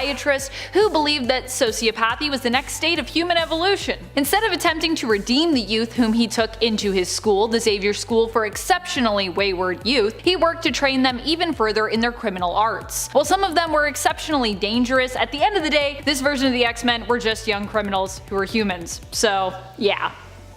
who believed that sociopathy was the next state of human evolution. Instead of attempting to redeem the youth whom he took into his school, the Xavier School for Exceptionally Wayward Youth, he worked to train them even further in their criminal arts. While some of them were exceptionally dangerous, at the end of the day, this version of the X-Men were just young criminals who were humans. So, yeah.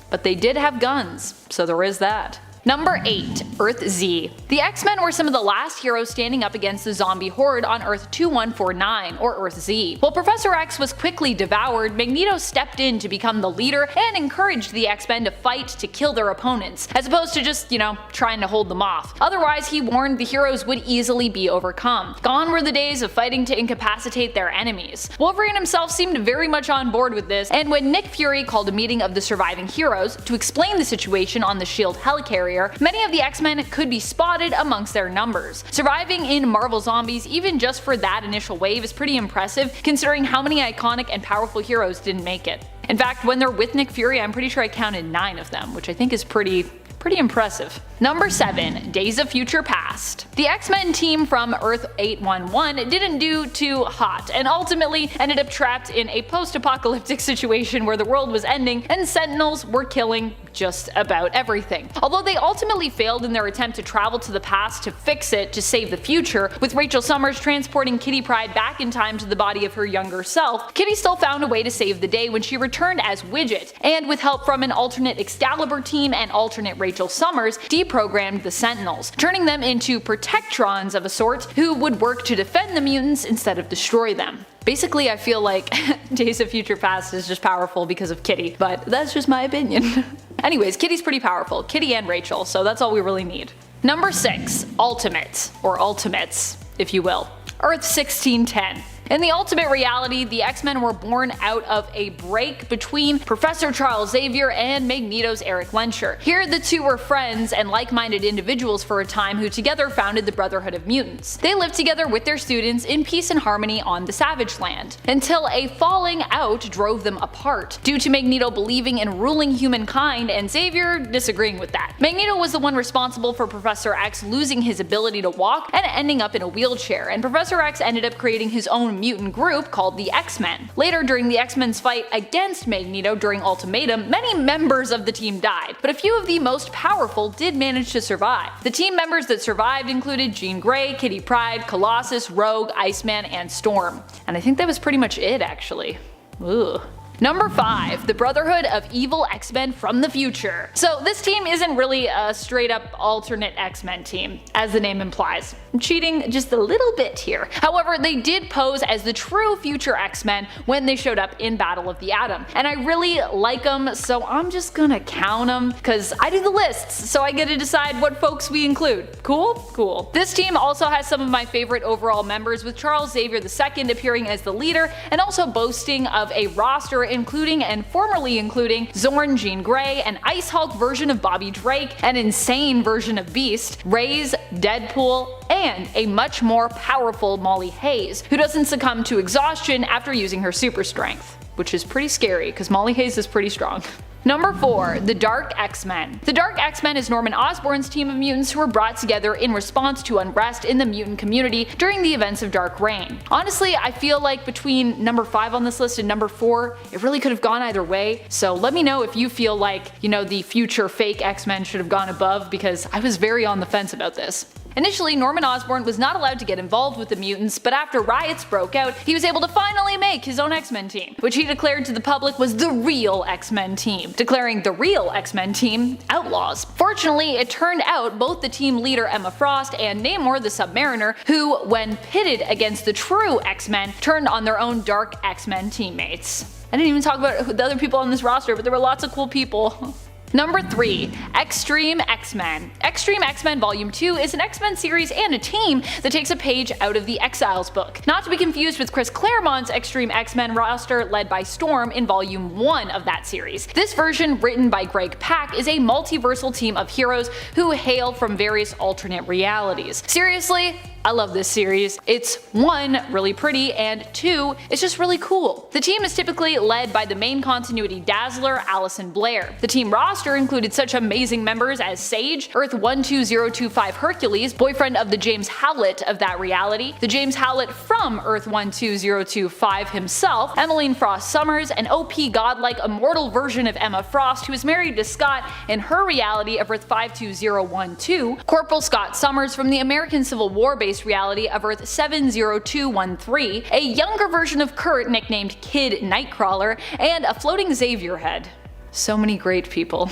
But they did have guns, so there is that. Number 8. Earth Z. The X-Men were some of the last heroes standing up against the zombie horde on Earth 2149, or Earth Z. While Professor X was quickly devoured, Magneto stepped in to become the leader and encouraged the X-Men to fight to kill their opponents, as opposed to just, trying to hold them off. Otherwise, he warned the heroes would easily be overcome. Gone were the days of fighting to incapacitate their enemies. Wolverine himself seemed very much on board with this, and when Nick Fury called a meeting of the surviving heroes to explain the situation on the SHIELD helicarrier, many of the X-Men could be spotted amongst their numbers. Surviving in Marvel Zombies even just for that initial wave is pretty impressive, considering how many iconic and powerful heroes didn't make it. In fact, when they're with Nick Fury, I'm pretty sure I counted 9 of them, which I think is pretty impressive. Number 7. Days of Future Past. The X-Men team from Earth 811 didn't do too hot, and ultimately ended up trapped in a post-apocalyptic situation where the world was ending and Sentinels were killing just about everything. Although they ultimately failed in their attempt to travel to the past to fix it to save the future, with Rachel Summers transporting Kitty Pryde back in time to the body of her younger self, Kitty still found a way to save the day when she returned as Widget, and with help from an alternate Excalibur team and alternate Rachel Summers, deprogrammed the Sentinels, turning them into Protectrons of a sort who would work to defend the mutants instead of destroy them. Basically, I feel like Days of Future Past is just powerful because of Kitty, but that's just my opinion. Anyways, Kitty's pretty powerful, Kitty and Rachel, so that's all we really need. Number 6. Ultimate, or Ultimates, if you will. Earth 1610. In the Ultimate reality, the X-Men were born out of a break between Professor Charles Xavier and Magneto's Eric Lehnsherr. Here, the two were friends and like-minded individuals for a time who together founded the Brotherhood of Mutants. They lived together with their students in peace and harmony on the Savage Land, until a falling out drove them apart, due to Magneto believing in ruling humankind and Xavier disagreeing with that. Magneto was the one responsible for Professor X losing his ability to walk and ending up in a wheelchair, and Professor X ended up creating his own mutant group called the X-Men. Later, during the X-Men's fight against Magneto during Ultimatum, many members of the team died, but a few of the most powerful did manage to survive. The team members that survived included Jean Grey, Kitty Pryde, Colossus, Rogue, Iceman, and Storm. And I think that was pretty much it, actually. Ugh. Number 5. The Brotherhood of Evil X-Men from the Future. So this team isn't really a straight up alternate X-Men team, as the name implies. I'm cheating just a little bit here. However, they did pose as the true future X-Men when they showed up in Battle of the Atom, and I really like them, so I'm just gonna count them, cause I do the lists, so I get to decide what folks we include. Cool? Cool. This team also has some of my favorite overall members, with Charles Xavier II appearing as the leader, and also boasting of a roster including and formerly including Zorn, Jean Grey, an Ice Hulk version of Bobby Drake, an insane version of Beast, Raze, Deadpool, and a much more powerful Molly Hayes, who doesn't succumb to exhaustion after using her super strength. Which is pretty scary, because Molly Hayes is pretty strong. Number 4. The Dark X-Men. The Dark X-Men is Norman Osborn's team of mutants who were brought together in response to unrest in the mutant community during the events of Dark Reign. Honestly, I feel like between number 5 on this list and number 4, it really could have gone either way, so let me know if you feel like, the future fake X-Men should have gone above, because I was very on the fence about this. Initially, Norman Osborn was not allowed to get involved with the mutants, but after riots broke out, he was able to finally make his own X-Men team, which he declared to the public was the real X-Men team, declaring the real X-Men team Outlaws. Fortunately, it turned out both the team leader Emma Frost and Namor the Submariner, who, when pitted against the true X-Men, turned on their own Dark X-Men teammates. I didn't even talk about the other people on this roster, but there were lots of cool people. Number 3. Extreme X-Men. Extreme X-Men Volume 2 is an X-Men series and a team that takes a page out of the Exiles book, not to be confused with Chris Claremont's Extreme X-Men roster led by Storm in Volume 1 of that series. This version, written by Greg Pak, is a multiversal team of heroes who hail from various alternate realities. Seriously, I love this series. It's 1, really pretty, and 2, it's just really cool. The team is typically led by the main continuity Dazzler, Allison Blair. The team roster included such amazing members as Sage, Earth 12025 Hercules, boyfriend of the James Howlett of that reality, the James Howlett from Earth 12025 himself, Emmeline Frost Summers, an OP godlike immortal version of Emma Frost who is married to Scott in her reality of Earth 52012, Corporal Scott Summers from the American Civil War based reality of Earth 70213, a younger version of Kurt nicknamed Kid Nightcrawler, and a floating Xavier head. So many great people.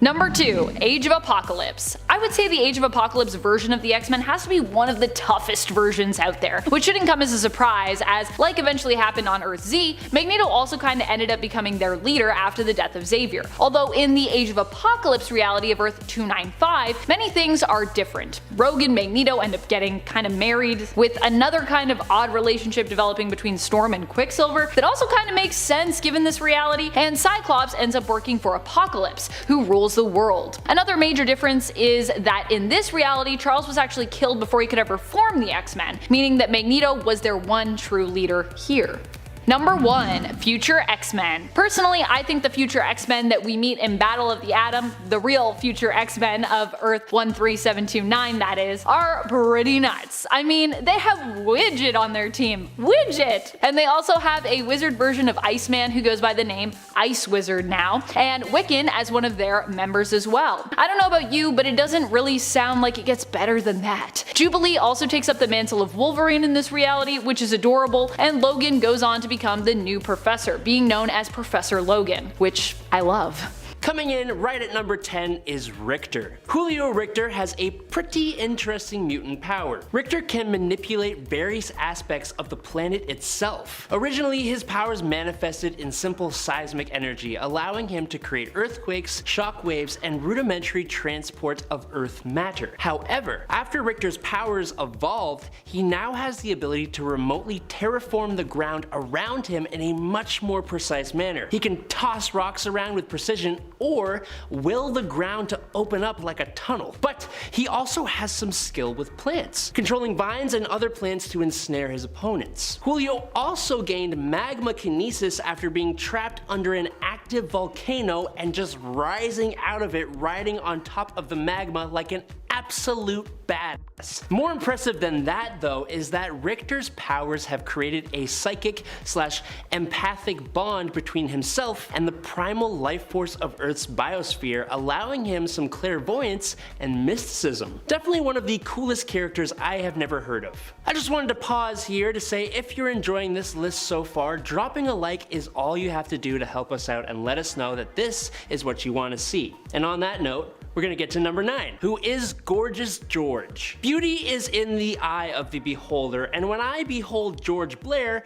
Number 2. Age of Apocalypse. I would say the Age of Apocalypse version of the X-Men has to be one of the toughest versions out there, which shouldn't come as a surprise as, like eventually happened on Earth Z, Magneto also kinda ended up becoming their leader after the death of Xavier. Although in the Age of Apocalypse reality of Earth 295, many things are different. Rogue and Magneto end up getting kinda married, with another kind of odd relationship developing between Storm and Quicksilver that also kinda makes sense given this reality, and Cyclops ends up working for Apocalypse, who rules the world. Another major difference is that in this reality, Charles was actually killed before he could ever form the X-Men, meaning that Magneto was their one true leader here. Number 1. Future X-Men. Personally, I think the future X-Men that we meet in Battle of the Atom, the real future X-Men of Earth 13729 that is, are pretty nuts. I mean, they have Widget on their team. Widget! And they also have a wizard version of Iceman who goes by the name Ice Wizard now, and Wiccan as one of their members as well. I don't know about you, but it doesn't really sound like it gets better than that. Jubilee also takes up the mantle of Wolverine in this reality, which is adorable, and Logan goes on to become the new professor, being known as Professor Logan, which I love. Coming in right at number 10 is Richter. Julio Richter has a pretty interesting mutant power. Richter can manipulate various aspects of the planet itself. Originally, his powers manifested in simple seismic energy, allowing him to create earthquakes, shock waves, and rudimentary transport of Earth matter. However, after Richter's powers evolved, he now has the ability to remotely terraform the ground around him in a much more precise manner. He can toss rocks around with precision or will the ground to open up like a tunnel. But he also has some skill with plants, controlling vines and other plants to ensnare his opponents. Julio also gained magma kinesis after being trapped under an active volcano and just rising out of it, riding on top of the magma like an absolute badass. More impressive than that though is that Richter's powers have created a psychic / empathic bond between himself and the primal life force of Earth's biosphere, allowing him some clairvoyance and mysticism. Definitely one of the coolest characters I have never heard of. I just wanted to pause here to say if you're enjoying this list so far, dropping a like is all you have to do to help us out and let us know that this is what you want to see. And on that note, we're gonna get to number 9, who is Gorgeous George. Beauty is in the eye of the beholder, and when I behold George Blair,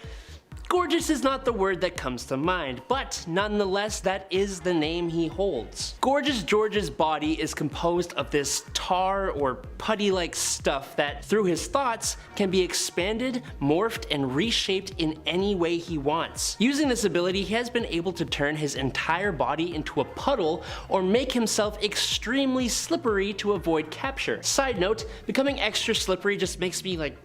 gorgeous is not the word that comes to mind, but nonetheless that is the name he holds. Gorgeous George's body is composed of this tar or putty-like stuff that through his thoughts can be expanded, morphed, and reshaped in any way he wants. Using this ability, he has been able to turn his entire body into a puddle or make himself extremely slippery to avoid capture. Side note, becoming extra slippery just makes me like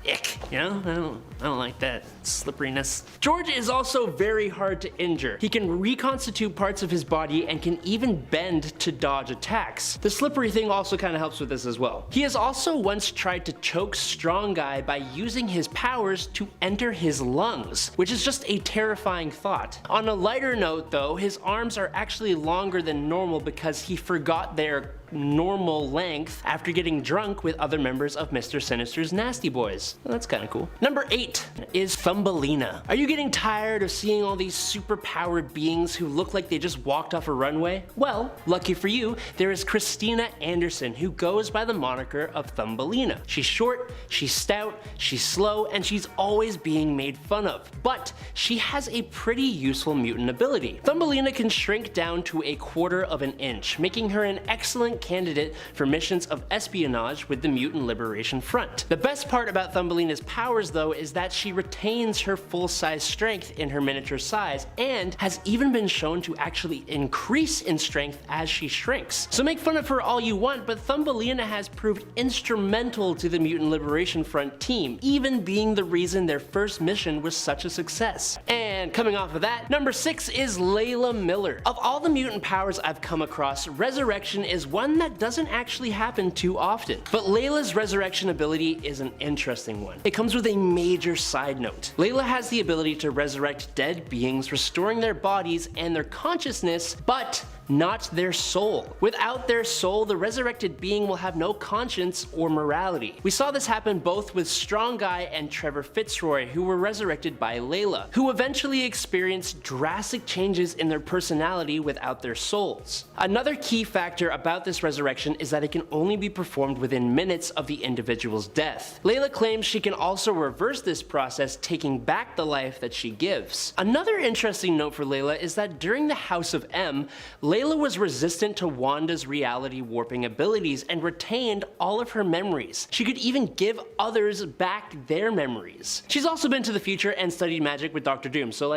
ick, you know? I don't like that slipperiness. George is also very hard to injure. He can reconstitute parts of his body and can even bend to dodge attacks. The slippery thing also kind of helps with this as well. He has also once tried to choke Strong Guy by using his powers to enter his lungs, which is just a terrifying thought. On a lighter note though, his arms are actually longer than normal because he forgot their normal length after getting drunk with other members of Mr. Sinister's Nasty Boys. Well, that's kind of cool. Number 8 is Thumbelina. Are you getting tired of seeing all these super-powered beings who look like they just walked off a runway? Well, lucky for you, there is Christina Anderson, who goes by the moniker of Thumbelina. She's short, she's stout, she's slow, and she's always being made fun of. But she has a pretty useful mutant ability. Thumbelina can shrink down to 1/4 of an inch, making her an excellent candidate for missions of espionage with the Mutant Liberation Front. The best part about Thumbelina's powers though is that she retains her full-size strength in her miniature size and has even been shown to actually increase in strength as she shrinks. So make fun of her all you want, but Thumbelina has proved instrumental to the Mutant Liberation Front team, even being the reason their first mission was such a success. And coming off of that, number 6 is Layla Miller. Of all the mutant powers I've come across, Resurrection is one that doesn't actually happen too often. But Layla's resurrection ability is an interesting one. It comes with a major side note. Layla has the ability to resurrect dead beings, restoring their bodies and their consciousness, but not their soul. Without their soul, the resurrected being will have no conscience or morality. We saw this happen both with Strong Guy and Trevor Fitzroy, who were resurrected by Layla, who eventually experienced drastic changes in their personality without their souls. Another key factor about this resurrection is that it can only be performed within minutes of the individual's death. Layla claims she can also reverse this process, taking back the life that she gives. Another interesting note for Layla is that during the House of M, Layla was resistant to Wanda's reality warping abilities and retained all of her memories. She could even give others back their memories. She's also been to the future and studied magic with Dr. Doom, so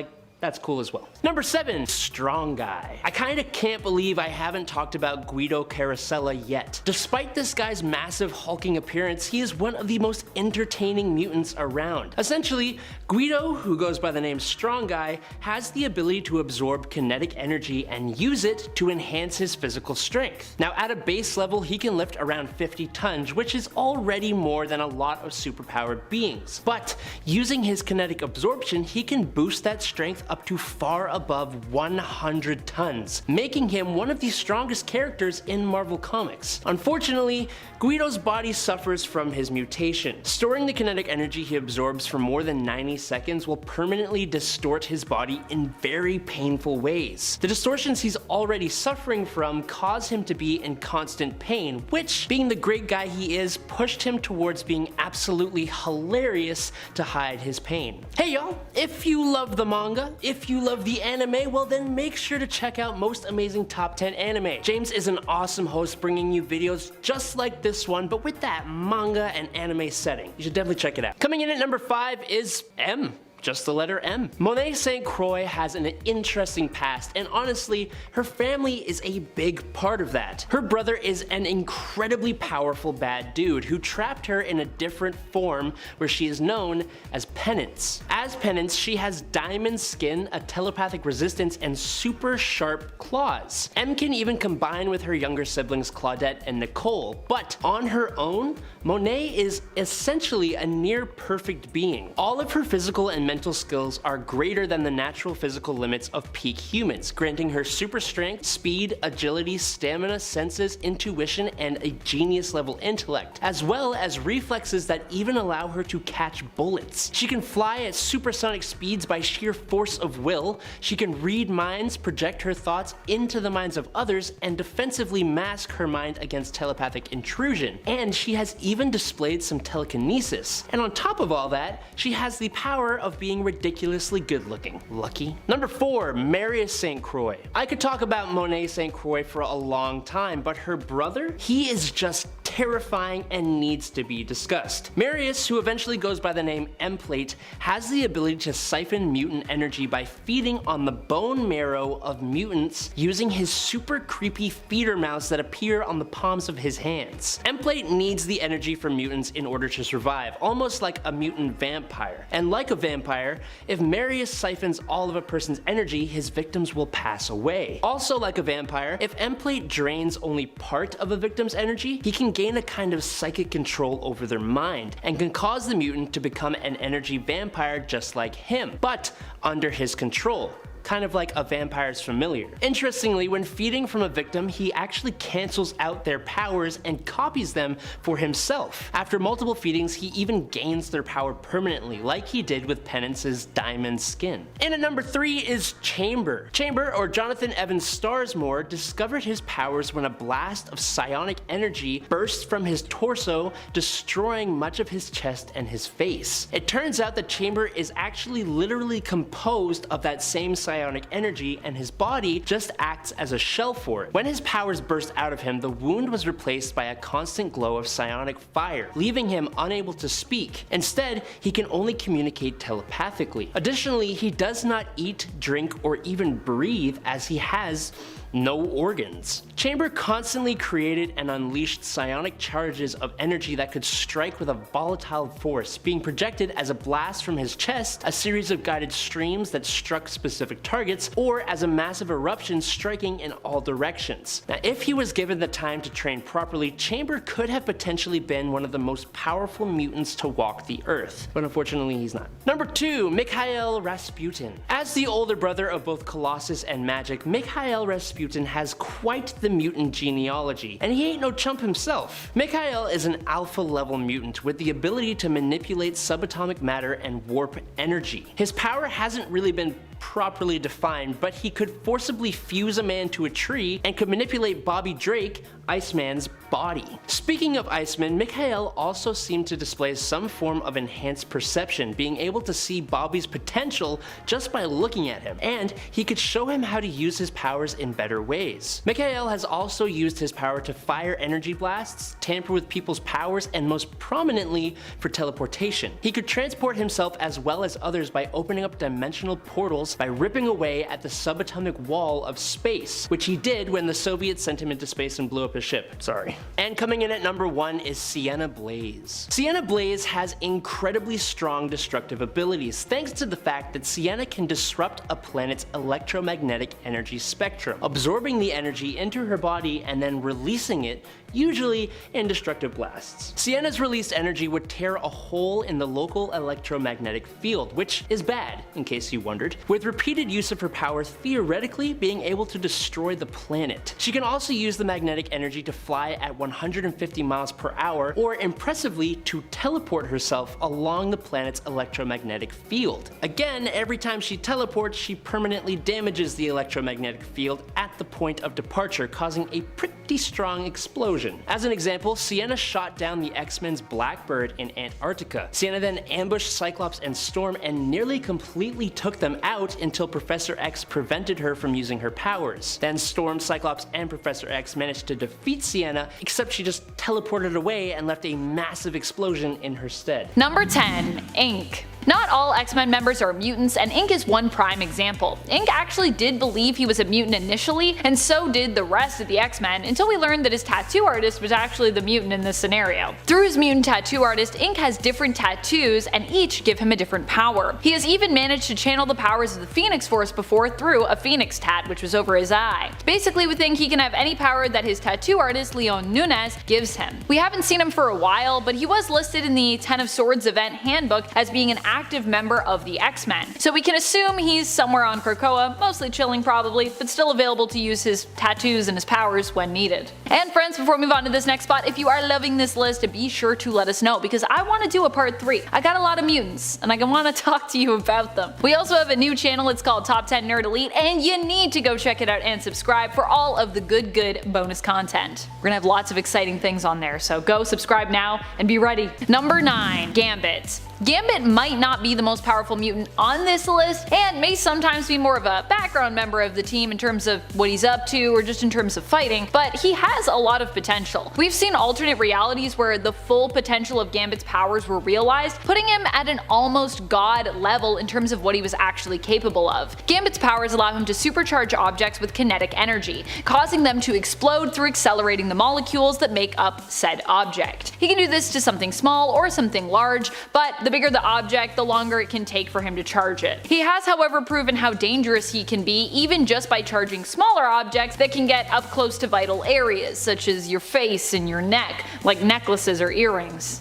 that's cool as well. Number 7, Strong Guy. I kinda can't believe I haven't talked about Guido Carosella yet. Despite this guy's massive hulking appearance, he is one of the most entertaining mutants around. Essentially, Guido, who goes by the name Strong Guy, has the ability to absorb kinetic energy and use it to enhance his physical strength. Now at a base level, he can lift around 50 tons, which is already more than a lot of superpowered beings. But using his kinetic absorption, he can boost that strength up to far above 100 tons, making him one of the strongest characters in Marvel Comics. Unfortunately, Guido's body suffers from his mutation. Storing the kinetic energy he absorbs for more than 90 seconds will permanently distort his body in very painful ways. The distortions he's already suffering from cause him to be in constant pain, which, being the great guy he is, pushed him towards being absolutely hilarious to hide his pain. Hey y'all, if you love the manga, if you love the anime, well then make sure to check out Most Amazing Top 10 Anime. James is an awesome host bringing you videos just like this one, but with that manga and anime setting. You should definitely check it out. Coming in at number 5 is M. Just the letter M. Monet St. Croix has an interesting past, and honestly, her family is a big part of that. Her brother is an incredibly powerful bad dude who trapped her in a different form where she is known as Penance. As Penance, she has diamond skin, a telepathic resistance, and super sharp claws. M can even combine with her younger siblings Claudette and Nicole, but on her own, Monet is essentially a near perfect being. All of her physical and mental skills are greater than the natural physical limits of peak humans, granting her super strength, speed, agility, stamina, senses, intuition, and a genius level intellect, as well as reflexes that even allow her to catch bullets. She can fly at supersonic speeds by sheer force of will, she can read minds, project her thoughts into the minds of others, and defensively mask her mind against telepathic intrusion, and she has even displayed some telekinesis. And on top of all that, she has the power of being ridiculously good looking. Lucky. Number 4, Marius St. Croix. I could talk about Monet St. Croix for a long time, but her brother, he is just terrifying and needs to be discussed. Marius, who eventually goes by the name Emplate, has the ability to siphon mutant energy by feeding on the bone marrow of mutants using his super creepy feeder mouths that appear on the palms of his hands. Emplate needs the energy from mutants in order to survive, almost like a mutant vampire. And like a vampire, if Marius siphons all of a person's energy, his victims will pass away. Also like a vampire, if Emplate drains only part of a victim's energy, he can gain a kind of psychic control over their mind, and can cause the mutant to become an energy vampire just like him, but under his control. Kind of like a vampire's familiar. Interestingly, when feeding from a victim, he actually cancels out their powers and copies them for himself. After multiple feedings, he even gains their power permanently, like he did with Penance's diamond skin. And at number 3 is Chamber. Chamber, or Jonathan Evans Starsmore, discovered his powers when a blast of psionic energy burst from his torso, destroying much of his chest and his face. It turns out that Chamber is actually literally composed of that same psionic energy, and his body just acts as a shell for it. When his powers burst out of him, the wound was replaced by a constant glow of psionic fire, leaving him unable to speak. Instead, he can only communicate telepathically. Additionally, he does not eat, drink, or even breathe, as he has no organs. Chamber constantly created and unleashed psionic charges of energy that could strike with a volatile force, being projected as a blast from his chest, a series of guided streams that struck specific targets, or as a massive eruption striking in all directions. Now, if he was given the time to train properly, Chamber could have potentially been one of the most powerful mutants to walk the earth, but unfortunately he's not. Number 2, Mikhail Rasputin. As the older brother of both Colossus and Magik, Mikhail Rasputin Rasputin has quite the mutant genealogy, and he ain't no chump himself. Mikhail is an alpha level mutant with the ability to manipulate subatomic matter and warp energy. His power hasn't really been properly defined, but he could forcibly fuse a man to a tree and could manipulate Bobby Drake, Iceman's body. Speaking of Iceman, Mikhail also seemed to display some form of enhanced perception, being able to see Bobby's potential just by looking at him, and he could show him how to use his powers in better ways. Mikhail has also used his power to fire energy blasts, tamper with people's powers, and most prominently for teleportation. He could transport himself as well as others by opening up dimensional portals by ripping away at the subatomic wall of space, which he did when the Soviets sent him into space and blew up his ship. Sorry. And coming in at number 1 is Sienna Blaze. Sienna Blaze has incredibly strong destructive abilities thanks to the fact that Sienna can disrupt a planet's electromagnetic energy spectrum, absorbing the energy into her body and then releasing it, usually in destructive blasts. Sienna's released energy would tear a hole in the local electromagnetic field, which is bad, in case you wondered, with repeated use of her power theoretically being able to destroy the planet. She can also use the magnetic energy to fly at 150 miles per hour, or impressively to teleport herself along the planet's electromagnetic field. Again, every time she teleports, she permanently damages the electromagnetic field at the point of departure, causing a pretty strong explosion. As an example, Sienna shot down the X-Men's Blackbird in Antarctica. Sienna then ambushed Cyclops and Storm and nearly completely took them out until Professor X prevented her from using her powers. Then Storm, Cyclops, and Professor X managed to defeat Sienna, except she just teleported away and left a massive explosion in her stead. Number 10. Ink. Not all X-Men members are mutants, and Ink is one prime example. Ink actually did believe he was a mutant initially, and so did the rest of the X-Men, until we learned that his tattoo artist was actually the mutant in this scenario. Through his mutant tattoo artist, Ink has different tattoos, and each give him a different power. He has even managed to channel the powers of the Phoenix Force before through a Phoenix tat, which was over his eye. Basically, with Ink, he can have any power that his tattoo artist, Leon Nunez, gives him. We haven't seen him for a while, but he was listed in the Ten of Swords event handbook as being an active member of the X-Men. So we can assume he's somewhere on Krakoa, mostly chilling probably, but still available to use his tattoos and his powers when needed. And friends, before we move on to this next spot, if you are loving this list, be sure to let us know, because I want to do a part 3. I got a lot of mutants, and I want to talk to you about them. We also have a new channel, it's called Top 10 Nerd Elite, and you need to go check it out and subscribe for all of the good bonus content. We're gonna have lots of exciting things on there, so go subscribe now and be ready. Number 9. Gambit. Gambit might not be the most powerful mutant on this list, and may sometimes be more of a background member of the team in terms of what he's up to or just in terms of fighting, but he has a lot of potential. We've seen alternate realities where the full potential of Gambit's powers were realized, putting him at an almost god level in terms of what he was actually capable of. Gambit's powers allow him to supercharge objects with kinetic energy, causing them to explode through accelerating the molecules that make up said object. He can do this to something small or something large, but the bigger the object, the longer it can take for him to charge it. He has, however, proven how dangerous he can be, even just by charging smaller objects that can get up close to vital areas, such as your face and your neck, like necklaces or earrings.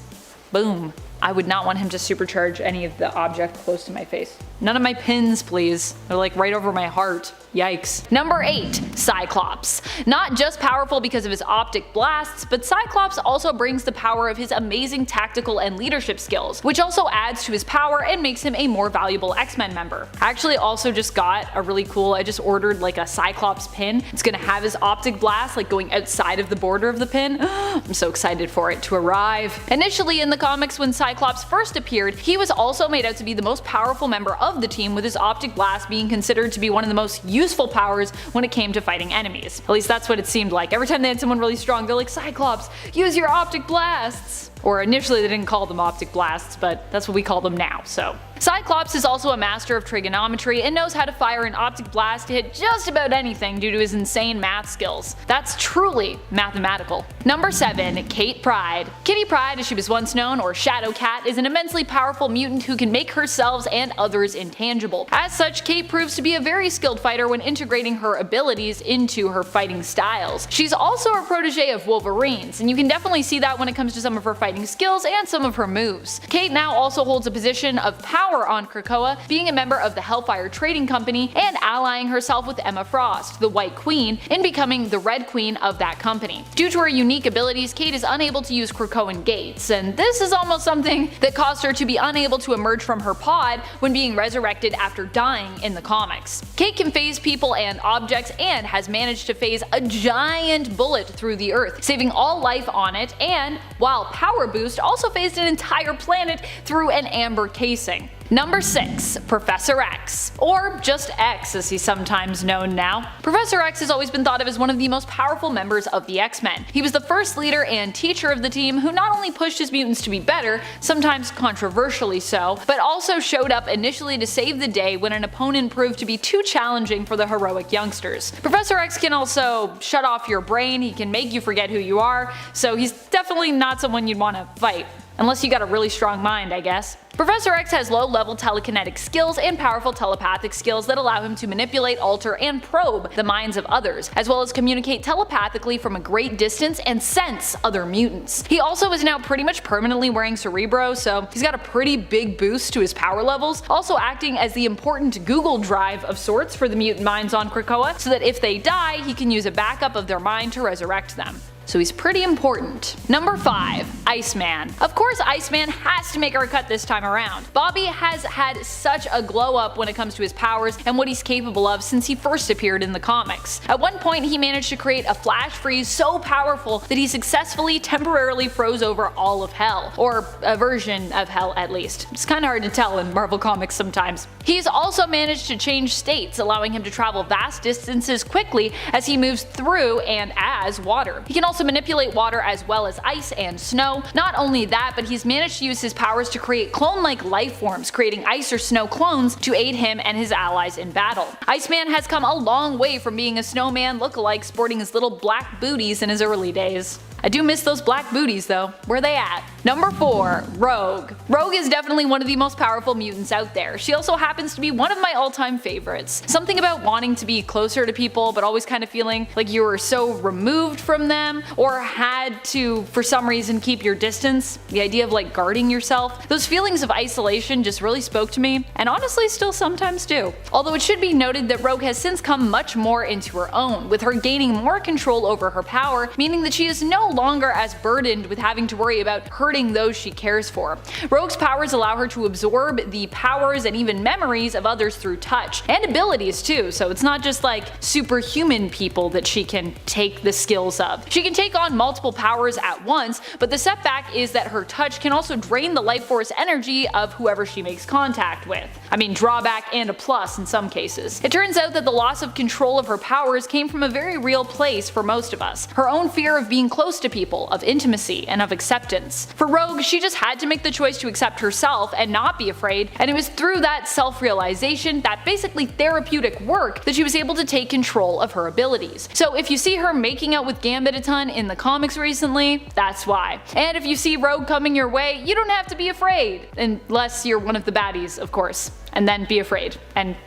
Boom. I would not want him to supercharge any of the object close to my face. None of my pins, please. They're like right over my heart. Yikes. Number 8. Cyclops. Not just powerful because of his optic blasts, but Cyclops also brings the power of his amazing tactical and leadership skills, which also adds to his power and makes him a more valuable X-Men member. I actually also just got a really cool, I just ordered like a Cyclops pin. It's gonna have his optic blast like going outside of the border of the pin. I'm so excited for it to arrive. Initially in the comics, when Cyclops first appeared, he was also made out to be the most powerful member of the team, with his optic blast being considered to be one of the most useful powers when it came to fighting enemies. At least that's what it seemed like. Every time they had someone really strong, they're like, Cyclops, use your optic blasts! Or initially they didn't call them optic blasts, but that's what we call them now, so. Cyclops is also a master of trigonometry and knows how to fire an optic blast to hit just about anything due to his insane math skills. That's truly mathematical. Number 7. Kate Pryde. Kitty Pryde, as she was once known, or Shadow Cat, is an immensely powerful mutant who can make herself and others intangible. As such, Kate proves to be a very skilled fighter when integrating her abilities into her fighting styles. She's also a protege of Wolverine's, and you can definitely see that when it comes to some of her fighting fighting skills and some of her moves. Kate now also holds a position of power on Krakoa, being a member of the Hellfire Trading Company and allying herself with Emma Frost, the White Queen, in becoming the Red Queen of that company. Due to her unique abilities, Kate is unable to use Krakoan gates, and this is almost something that caused her to be unable to emerge from her pod when being resurrected after dying in the comics. Kate can phase people and objects and has managed to phase a giant bullet through the earth, saving all life on it, and while Power Boost also phased an entire planet through an amber casing. Number 6. Professor X, or just X as he's sometimes known now. Professor X has always been thought of as one of the most powerful members of the X-Men. He was the first leader and teacher of the team who not only pushed his mutants to be better, sometimes controversially so, but also showed up initially to save the day when an opponent proved to be too challenging for the heroic youngsters. Professor X can also shut off your brain, he can make you forget who you are, so he's definitely not someone you'd want to fight. Unless you got a really strong mind, I guess. Professor X has low-level telekinetic skills and powerful telepathic skills that allow him to manipulate, alter, and probe the minds of others, as well as communicate telepathically from a great distance and sense other mutants. He also is now pretty much permanently wearing Cerebro, so he's got a pretty big boost to his power levels, also acting as the important Google Drive of sorts for the mutant minds on Krakoa, so that if they die, he can use a backup of their mind to resurrect them. So he's pretty important. Number 5. Iceman. Of course Iceman has to make our cut this time around. Bobby has had such a glow up when it comes to his powers and what he's capable of since he first appeared in the comics. At one point he managed to create a flash freeze so powerful that he successfully temporarily froze over all of hell, or a version of hell at least. It's kinda hard to tell in Marvel Comics sometimes. He's also managed to change states, allowing him to travel vast distances quickly as he moves through and as water. He can also manipulate water as well as ice and snow. Not only that, but he's managed to use his powers to create clone-like life forms, creating ice or snow clones to aid him and his allies in battle. Iceman has come a long way from being a snowman look-alike sporting his little black booties in his early days. I do miss those black booties though. Where they at? Number 4. Rogue. Rogue is definitely one of the most powerful mutants out there. She also happens to be one of my all-time favorites. Something about wanting to be closer to people but always kind of feeling like you were so removed from them or had to for some reason keep your distance. The idea of like guarding yourself. Those feelings of isolation just really spoke to me, and honestly still sometimes do. Although it should be noted that Rogue has since come much more into her own, with her gaining more control over her power, meaning that she is no longer as burdened with having to worry about hurting those she cares for. Rogue's powers allow her to absorb the powers and even memories of others through touch, and abilities too, so it's not just like superhuman people that she can take the skills of. She can take on multiple powers at once, but the setback is that her touch can also drain the life force energy of whoever she makes contact with. I mean, drawback and a plus in some cases. It turns out that the loss of control of her powers came from a very real place for most of us. Her own fear of being close to people, of intimacy, and of acceptance. For Rogue, she just had to make the choice to accept herself and not be afraid, and it was through that self-realization, that basically therapeutic work, that she was able to take control of her abilities. So if you see her making out with Gambit a ton in the comics recently, that's why. And if you see Rogue coming your way, you don't have to be afraid, unless you're one of the baddies, of course, and then be afraid, and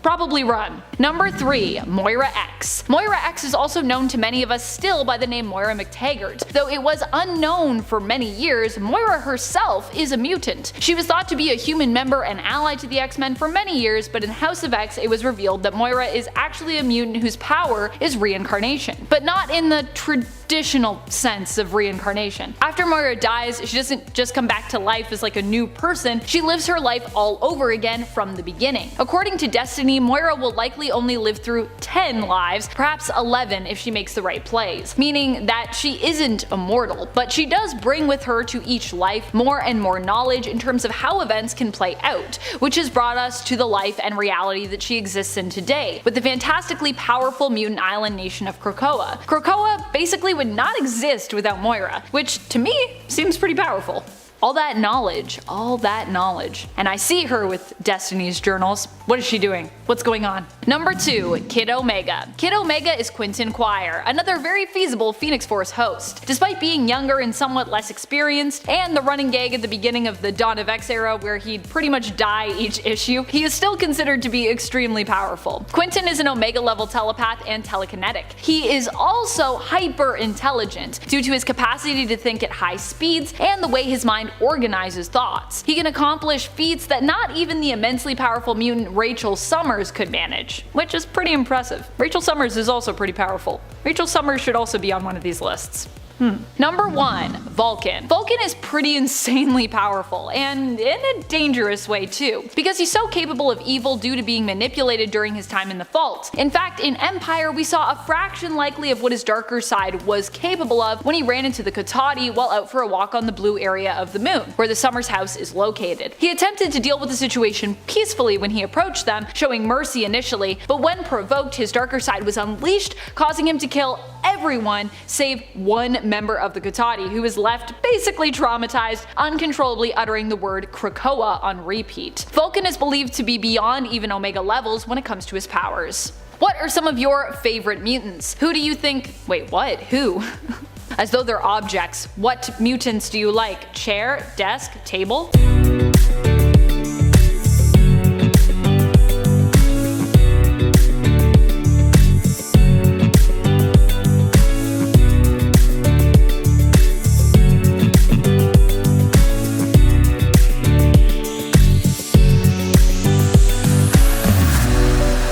probably run. Number 3. Moira X. Moira X is also known to many of us still by the name Moira McTaggart. Though it was unknown for many years, Moira herself is a mutant. She was thought to be a human member and ally to the X-Men for many years, but in House of X it was revealed that Moira is actually a mutant whose power is reincarnation. But not in the traditional sense of reincarnation. After Moira dies, she doesn't just come back to life as like a new person, she lives her life all over again from the beginning. According to Destiny, Moira will likely only live through 10 lives, perhaps 11 if she makes the right plays, meaning that she isn't immortal, but she does bring with her to each life more and more knowledge in terms of how events can play out, which has brought us to the life and reality that she exists in today, with the fantastically powerful mutant island nation of Krakoa. Krakoa basically would not exist without Moira, which to me seems pretty powerful. All that knowledge, all that knowledge. And I see her with Destiny's journals. What is she doing? What's going on? Number 2, Kid Omega. Kid Omega is Quentin Quire, another very feasible Phoenix Force host. Despite being younger and somewhat less experienced, and the running gag at the beginning of the Dawn of X era where he'd pretty much die each issue, he is still considered to be extremely powerful. Quentin is an Omega level telepath and telekinetic. He is also hyper intelligent due to his capacity to think at high speeds and the way his mind organizes thoughts. He can accomplish feats that not even the immensely powerful mutant Rachel Summers could manage, which is pretty impressive. Rachel Summers is also pretty powerful. Rachel Summers should also be on one of these lists. Number 1, Vulcan. Vulcan is pretty insanely powerful, and in a dangerous way too, because he's so capable of evil due to being manipulated during his time in the Vault. In fact, in Empire we saw a fraction likely of what his darker side was capable of when he ran into the Kotati while out for a walk on the blue area of the moon, where the Summers house is located. He attempted to deal with the situation peacefully when he approached them, showing mercy initially, but when provoked his darker side was unleashed, causing him to kill everyone save one member of the Kotati, who is left basically traumatized, uncontrollably uttering the word Krakoa on repeat. Vulcan is believed to be beyond even Omega levels when it comes to his powers. What are some of your favorite mutants? Who do you think— wait, what? Who? As though they're objects. What mutants do you like? Chair, desk, table?